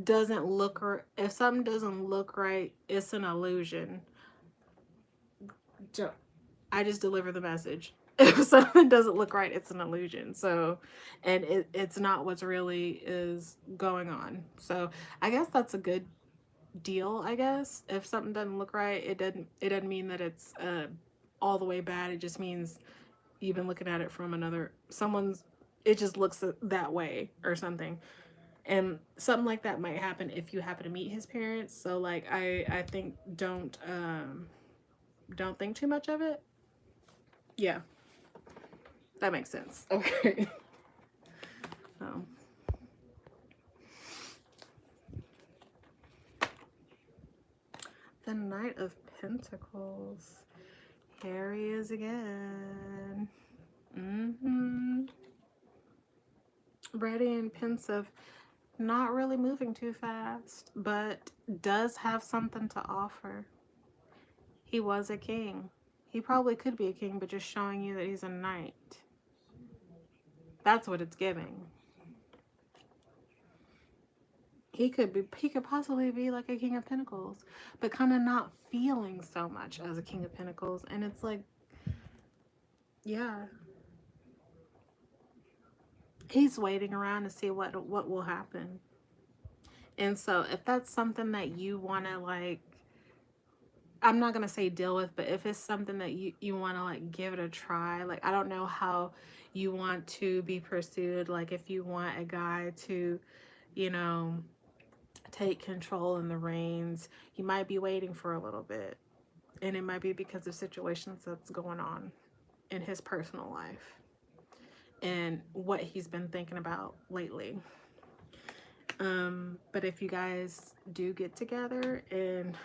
doesn't look, or if something doesn't look right, it's an illusion. I just deliver the message. If something doesn't look right, it's an illusion. So, and it's not what's really is going on. So I guess that's a good deal. I guess if something doesn't look right, it doesn't mean that it's all the way bad. It just means you've been looking at it from another someone's, it just looks that way or something. And something like that might happen if you happen to meet his parents. So like I think don't think too much of it. Yeah, that makes sense. Okay. um, the Knight of Pentacles. Here he is again. Ready and pensive. Not really moving too fast, but does have something to offer. He was a king. He probably could be a king, but just showing you that he's a knight. That's what it's giving. He could possibly be like a King of Pentacles, but kind of not feeling so much as a King of Pentacles. And it's like, yeah, he's waiting around to see what will happen. And so if that's something that you want to, like, I'm not gonna say deal with, but if it's something that you want to, like, give it a try, like, I don't know how you want to be pursued. Like, if you want a guy to, you know, take control in the reins, you might be waiting for a little bit, and it might be because of situations that's going on in his personal life and what he's been thinking about lately. But if you guys do get together and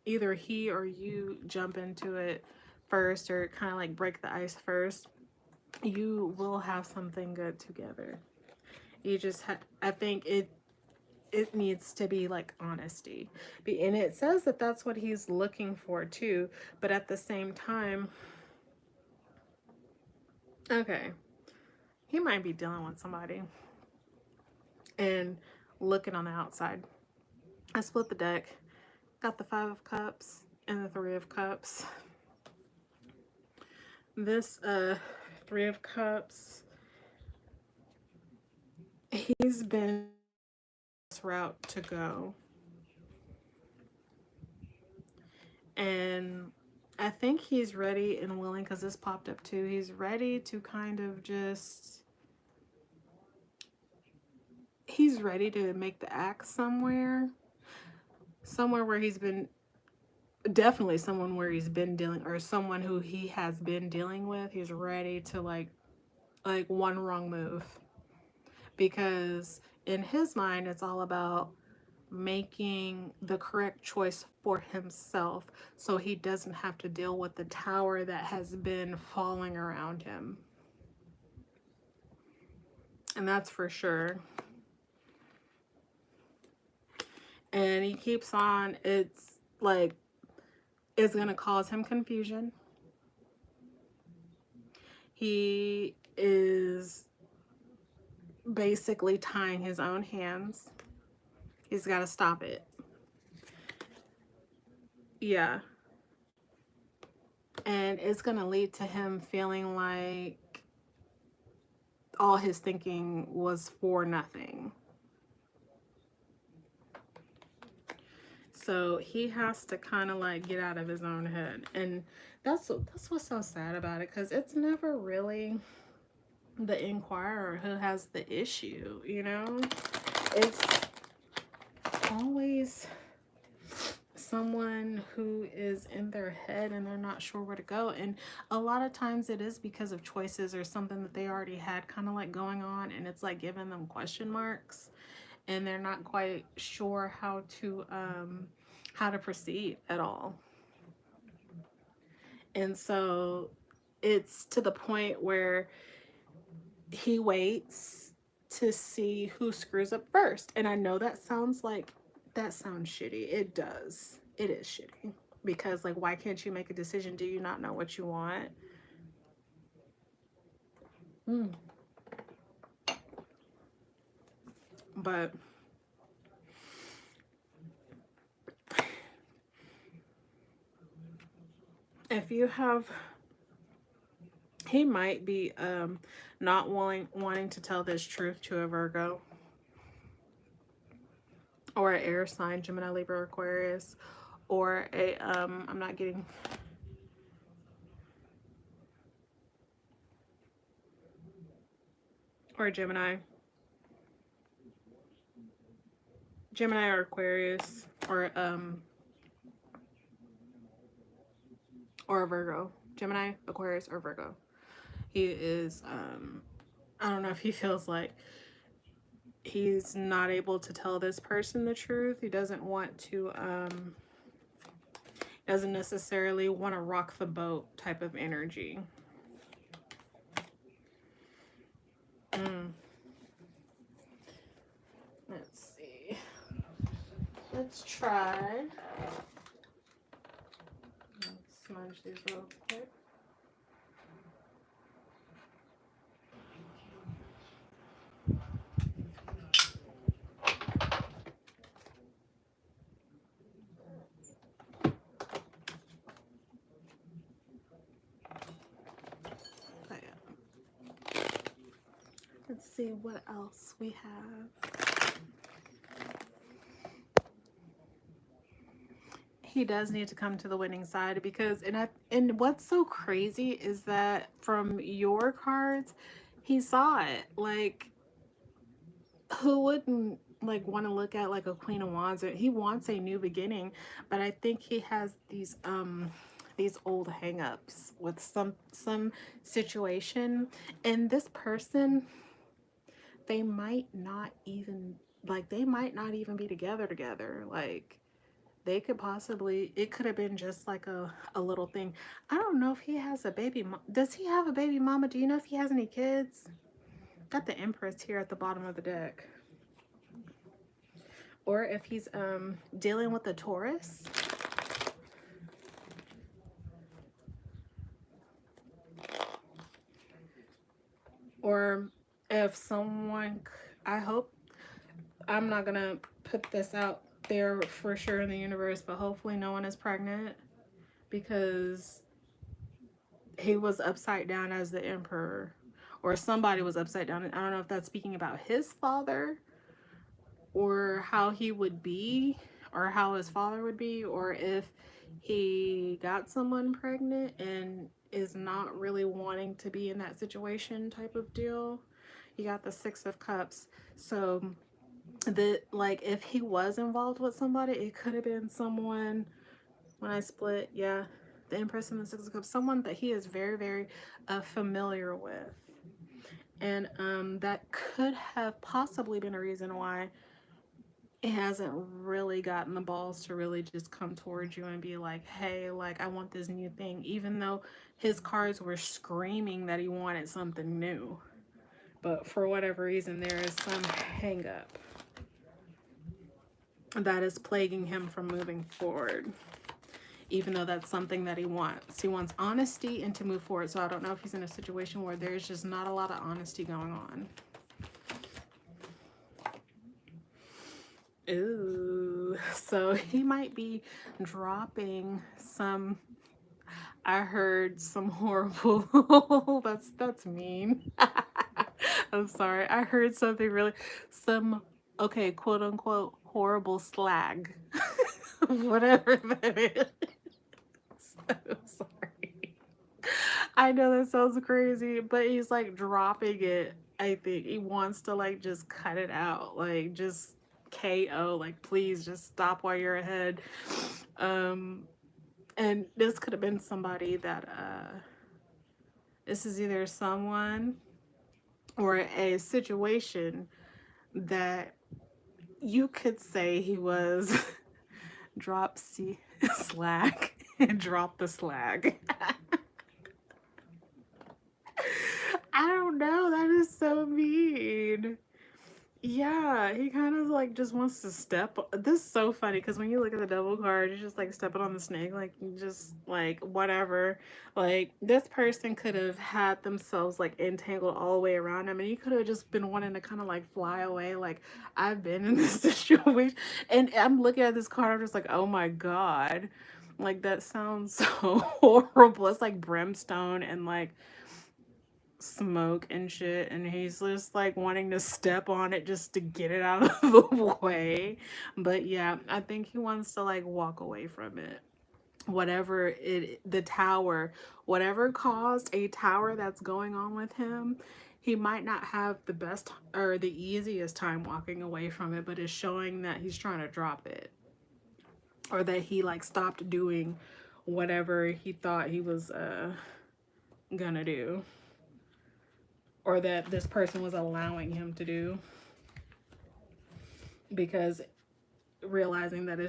either he or you jump into it first, or kind of like break the ice first, you will have something good together. You just I think it needs to be like honesty, and it says that that's what he's looking for too. But at the same time, okay, he might be dealing with somebody and looking on the outside. I split the deck, got the 5 of Cups and the 3 of Cups. This 3 of Cups, he's been this route to go, and I think he's ready and willing, because this popped up too. He's ready to kind of just, he's ready to make the axe somewhere where he's been, definitely someone where he's been dealing, or someone who he has been dealing with. He's ready to like one wrong move, because in his mind it's all about making the correct choice for himself, so he doesn't have to deal with the tower that has been falling around him. And that's for sure. And he keeps on, it's like, it's going to cause him confusion. He is basically tying his own hands. He's got to stop it. Yeah. And it's going to lead to him feeling like all his thinking was for nothing. So he has to kind of like get out of his own head. And that's what's so sad about it, because it's never really the inquirer who has the issue, you know? It's always someone who is in their head and they're not sure where to go. And a lot of times it is because of choices or something that they already had kind of like going on, and it's like giving them question marks, and they're not quite sure how to proceed at all. And so it's to the point where he waits to see who screws up first. And I know that sounds shitty. It does. It is shitty. Because, like, why can't you make a decision? Do you not know what you want? But if you have, he might be not wanting to tell this truth to a Virgo or an air sign, Gemini, Libra, Aquarius, or a I'm not getting, or a Gemini or Aquarius, or a Virgo. Gemini, Aquarius, or Virgo. He is I don't know if he feels like he's not able to tell this person the truth. He doesn't want to doesn't necessarily want to rock the boat type of energy. Let's try. Let's smudge these real quick. Let's see what else we have. He does need to come to the winning side because, and what's so crazy is that from your cards, he saw it. Like, who wouldn't like want to look at like a Queen of Wands? He wants a new beginning, but I think he has these old hang-ups with some situation, and this person, they might not even be together. Like, they could possibly, it could have been just like a little thing. I don't know if he has a baby. Does he have a baby mama? Do you know if he has any kids? Got the Empress here at the bottom of the deck. Or if he's dealing with a Taurus. Or if someone, I hope, I'm not gonna put this out there for sure in the universe, but hopefully no one is pregnant, because he was upside down as the Emperor, or somebody was upside down. I don't know if that's speaking about his father, or how he would be, or how his father would be, or if he got someone pregnant and is not really wanting to be in that situation type of deal. You got the Six of Cups. So like, if he was involved with somebody, it could have been someone, when I split, yeah, the Empress and the Six of Cups, someone that he is very, very familiar with. And that could have possibly been a reason why it hasn't really gotten the balls to really just come towards you and be like, hey, like, I want this new thing, even though his cards were screaming that he wanted something new. But for whatever reason, there is some hang up that is plaguing him from moving forward, even though that's something that he wants. He wants honesty and to move forward. So I don't know if he's in a situation where there's just not a lot of honesty going on. Ooh, so he might be dropping some, I heard some horrible, that's mean. I'm sorry. I heard something really, okay, quote unquote, horrible slag. Whatever that is. I'm sorry. I know that sounds crazy, but he's like dropping it. I think he wants to like just cut it out. Like, just KO, like, please just stop while you're ahead. And this could have been somebody that this is either someone or a situation that you could say he was drop slag and drop the slag. I don't know, that is so mean. Yeah, he kind of like just wants to step. This is so funny because when you look at the double card, you're just like stepping on the snake, like, you just like whatever. Like, this person could have had themselves like entangled all the way around him, and he could have just been wanting to kind of like fly away. Like, I've been in this situation, and I'm looking at this card, I'm just like, oh my god, like, that sounds so horrible. It's like brimstone and like smoke and shit, and he's just like wanting to step on it just to get it out of the way. But yeah, I think he wants to like walk away from it, whatever the tower, whatever caused a tower that's going on with him. He might not have the best or the easiest time walking away from it, but it's showing that he's trying to drop it, or that he like stopped doing whatever he thought he was gonna do, or that this person was allowing him to do, because realizing that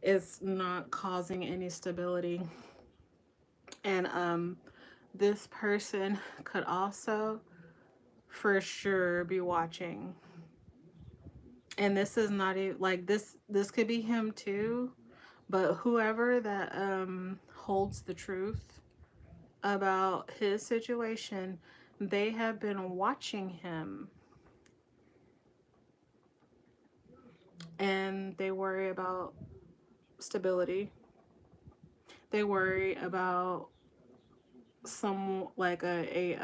it's not causing any stability. And this person could also for sure be watching And this is not even like this could be him too, but whoever that holds the truth about his situation, they have been watching him, and they worry about stability. They worry about some like they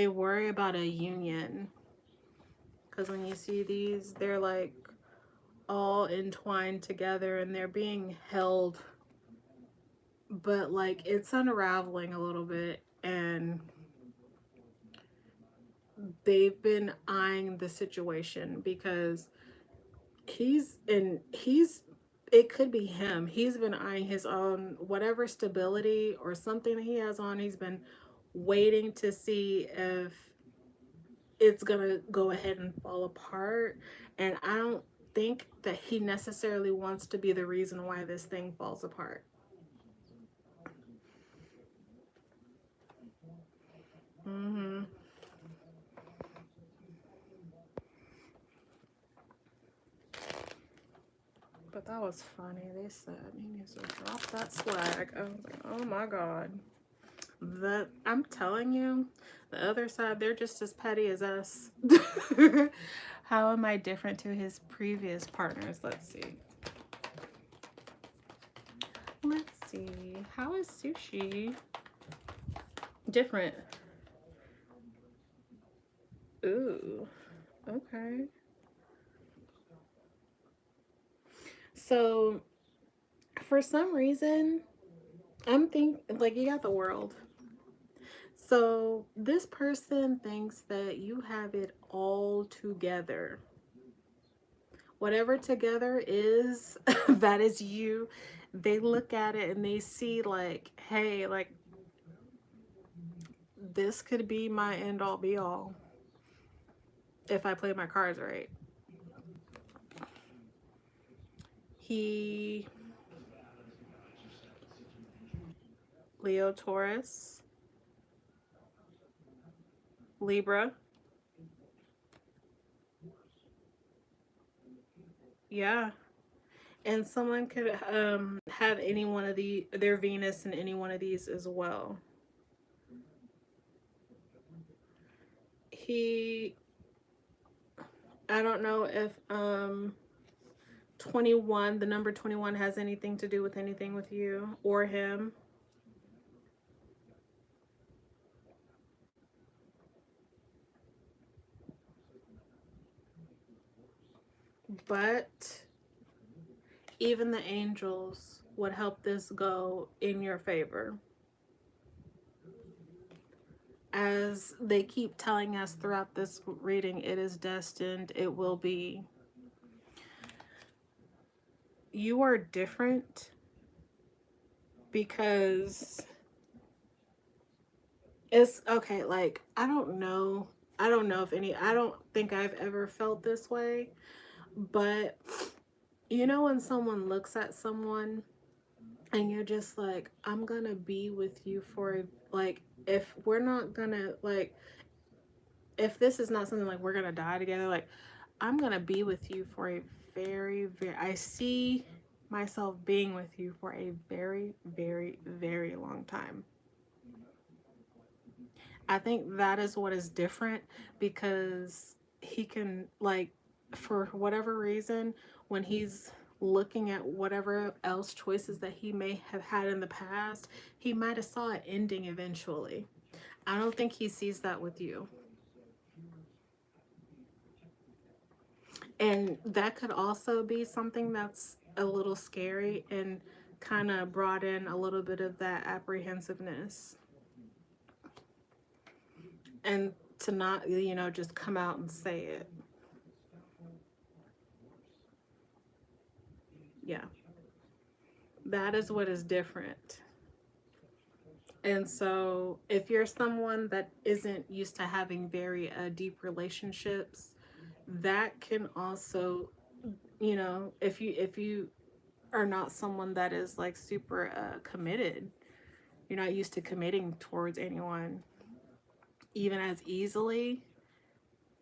worry about a union, because when you see these, they're like all entwined together and they're being held, but like it's unraveling a little bit, and they've been eyeing the situation because it could be him. He's been eyeing his own whatever stability or something that he has on. He's been waiting to see if it's gonna go ahead and fall apart, and I don't think that he necessarily wants to be the reason why this thing falls apart. But that was funny. They said he needs to drop that swag. I was like, oh my god. I'm telling you, the other side, they're just as petty as us. How am I different to his previous partners? Let's see. Let's see. How is Sushi different? Ooh, okay. So, for some reason, I'm thinking, like, you got the world. So, this person thinks that you have it all together. Whatever together is, that is you. They look at it and they see, like, hey, like, this could be my end all be all if I play my cards right. He, Leo, Taurus, Libra. Yeah. And someone could have any one of their Venus in any one of these as well. I don't know if 21, the number 21 has anything to do with anything with you or him. But even the angels would help this go in your favor. As they keep telling us throughout this reading, it is destined, it will be. You are different because it's okay, like I don't know if I don't think I've ever felt this way, but you know when someone looks at someone and you're just like, I'm gonna be with you for, like, if we're not gonna, like, if this is not something like we're gonna die together, like, I'm gonna be with you for a very, very, I see myself being with you for a very, very, very long time. I think that is what is different, because he can, like, for whatever reason, when he's looking at whatever else choices that he may have had in the past, he might have saw it ending eventually. I don't think he sees that with you. And that could also be something that's a little scary and kind of brought in a little bit of that apprehensiveness. And to not, you know, just come out and say it. Yeah. That is what is different. And so if you're someone that isn't used to having very deep relationships, that can also, you know, if you are not someone that is like super committed, you're not used to committing towards anyone even as easily,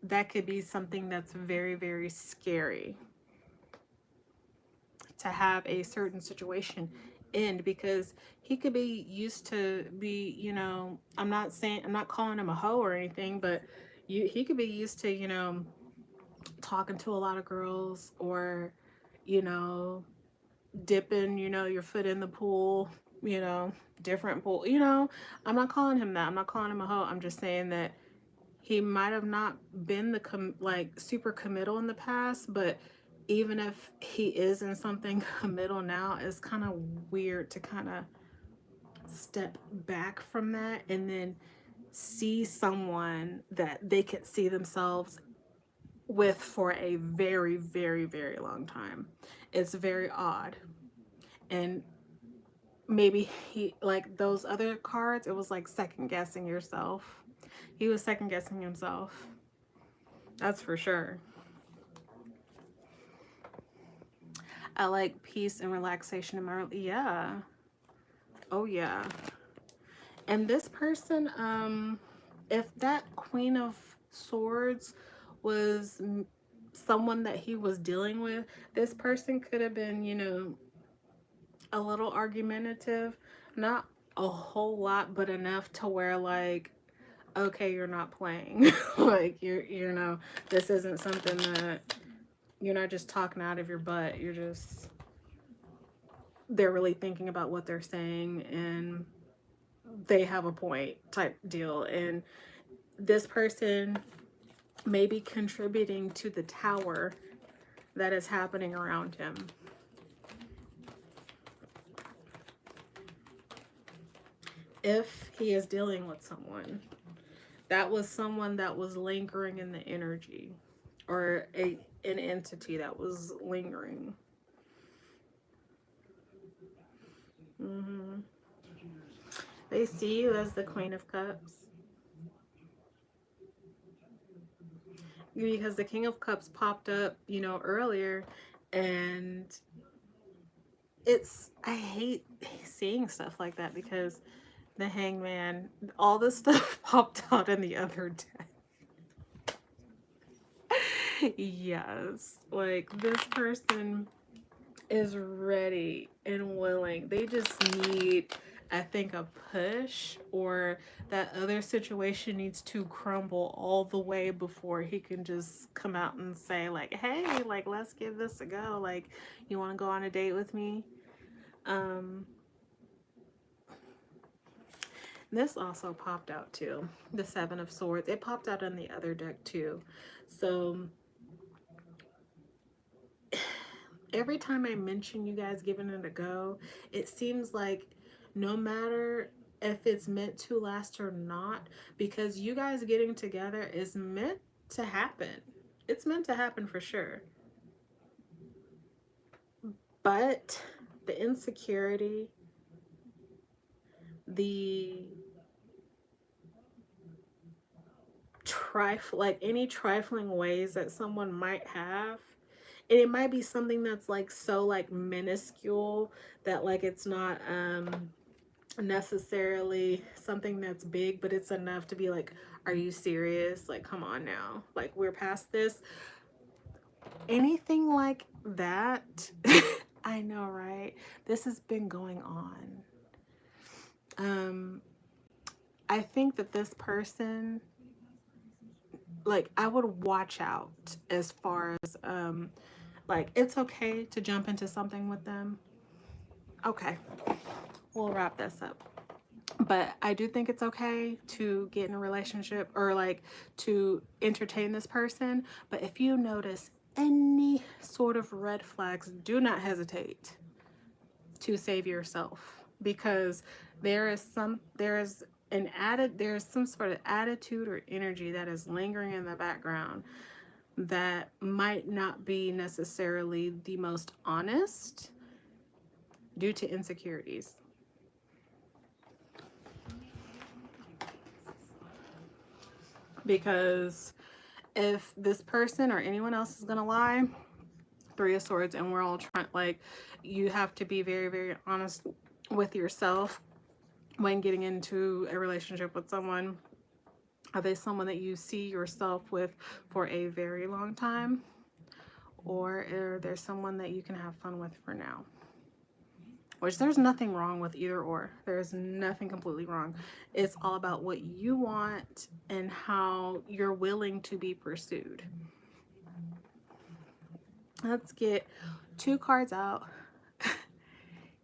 that could be something that's very, very scary to have a certain situation end, because he could be used to be, you know, I'm not calling him a hoe or anything, but he could be used to, you know, talking to a lot of girls, or, you know, dipping, you know, your foot in the pool, you know, different pool, you know. I'm not calling him that. I'm not calling him a hoe. I'm just saying that he might have not been the like super committal in the past, but even if he is in something committal now, it's kind of weird to kind of step back from that and then see someone that they could see themselves with for a very, very, very long time. It's very odd. And maybe he, like those other cards, it was like second guessing yourself. He was second guessing himself. That's for sure. I like peace and relaxation in my, yeah. Oh yeah. And this person, if that Queen of Swords was someone that he was dealing with, this person could have been, you know, a little argumentative, not a whole lot, but enough to where, like, okay, you're not playing. Like, you know, this isn't something that you're not just talking out of your butt. You're just, they're really thinking about what they're saying and they have a point type deal. And this person may be contributing to the tower that is happening around him. If he is dealing with someone, that was someone that was lingering in the energy, or an entity that was lingering. They see you as the Queen of Cups. Because the King of Cups popped up, you know, earlier, and I hate seeing stuff like that, because the Hangman, all this stuff popped out in the other deck. Yes, like this person is ready and willing. They just need, I think, a push, or that other situation needs to crumble all the way before he can just come out and say, like, hey, like, let's give this a go. Like, you want to go on a date with me? This also popped out too, the Seven of Swords. It popped out on the other deck too. So every time I mention you guys giving it a go, it seems like no matter if it's meant to last or not, because you guys getting together is meant to happen. It's meant to happen for sure. But the insecurity, the like any trifling ways that someone might have, and it might be something that's like so like minuscule that like it's not necessarily something that's big, but it's enough to be like, are you serious? Like, come on now, like, we're past this. Anything like that. I know, right? This has been going on. I think that this person, like, I would watch out as far as like, it's okay to jump into something with them. Okay, we'll wrap this up. But I do think it's okay to get in a relationship, or like to entertain this person. But if you notice any sort of red flags, do not hesitate to save yourself, because there's some sort of attitude or energy that is lingering in the background that might not be necessarily the most honest due to insecurities. Because if this person or anyone else is gonna lie, Three of Swords, and we're all trying, like, you have to be very, very honest with yourself when getting into a relationship with someone. Are they someone that you see yourself with for a very long time? Or are there someone that you can have fun with for now? Which there's nothing wrong with either or. There's nothing completely wrong. It's all about what you want and how you're willing to be pursued. Let's get 2 cards out.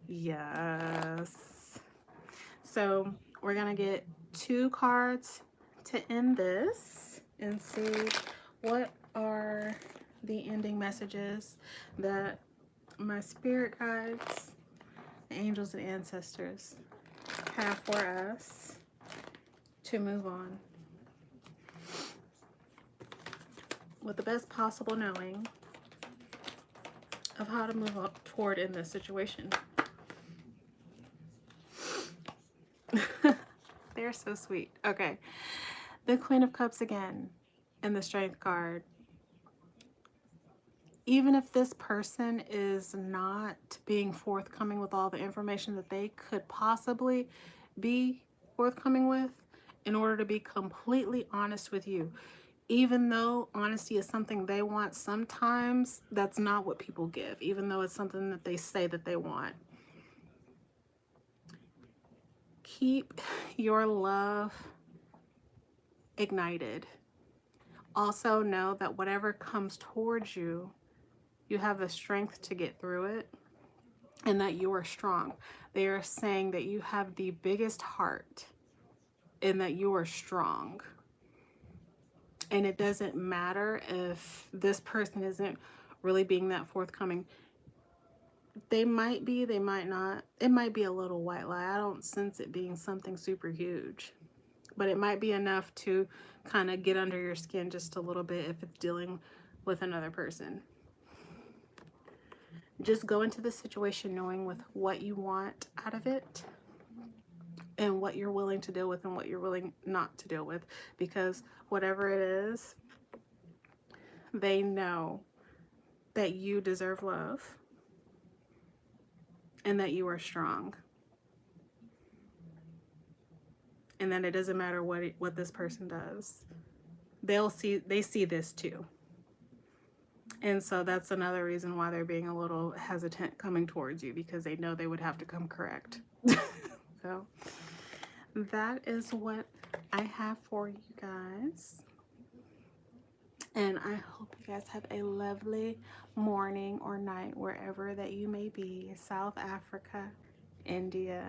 Yes. So we're going to get 2 cards to end this and see what are the ending messages that my spirit guides, angels and ancestors have for us to move on with the best possible knowing of how to move up toward in this situation. They're so sweet. Okay, the Queen of Cups again and the Strength card. Even if this person is not being forthcoming with all the information that they could possibly be forthcoming with, in order to be completely honest with you, even though honesty is something they want, sometimes that's not what people give, even though it's something that they say that they want. Keep your love ignited. Also know that whatever comes towards you, you have the strength to get through it and that you are strong. They are saying that you have the biggest heart and that you are strong. And it doesn't matter if this person isn't really being that forthcoming. They might be, they might not. It might be a little white lie. I don't sense it being something super huge. But it might be enough to kind of get under your skin just a little bit if it's dealing with another person. Just go into the situation knowing with what you want out of it and what you're willing to deal with and what you're willing not to deal with. Because whatever it is, they know that you deserve love and that you are strong. And that it doesn't matter what this person does. They see this too. And so that's another reason why they're being a little hesitant coming towards you, because they know they would have to come correct. So that is what I have for you guys. And I hope you guys have a lovely morning or night wherever that you may be. South Africa, India,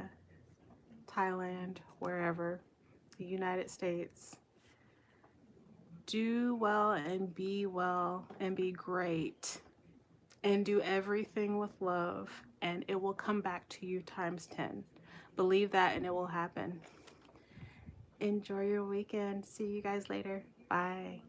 Thailand, wherever, the United States. Do well and be great, and do everything with love, and it will come back to you times 10. Believe that and it will happen. Enjoy your weekend. See you guys later. Bye.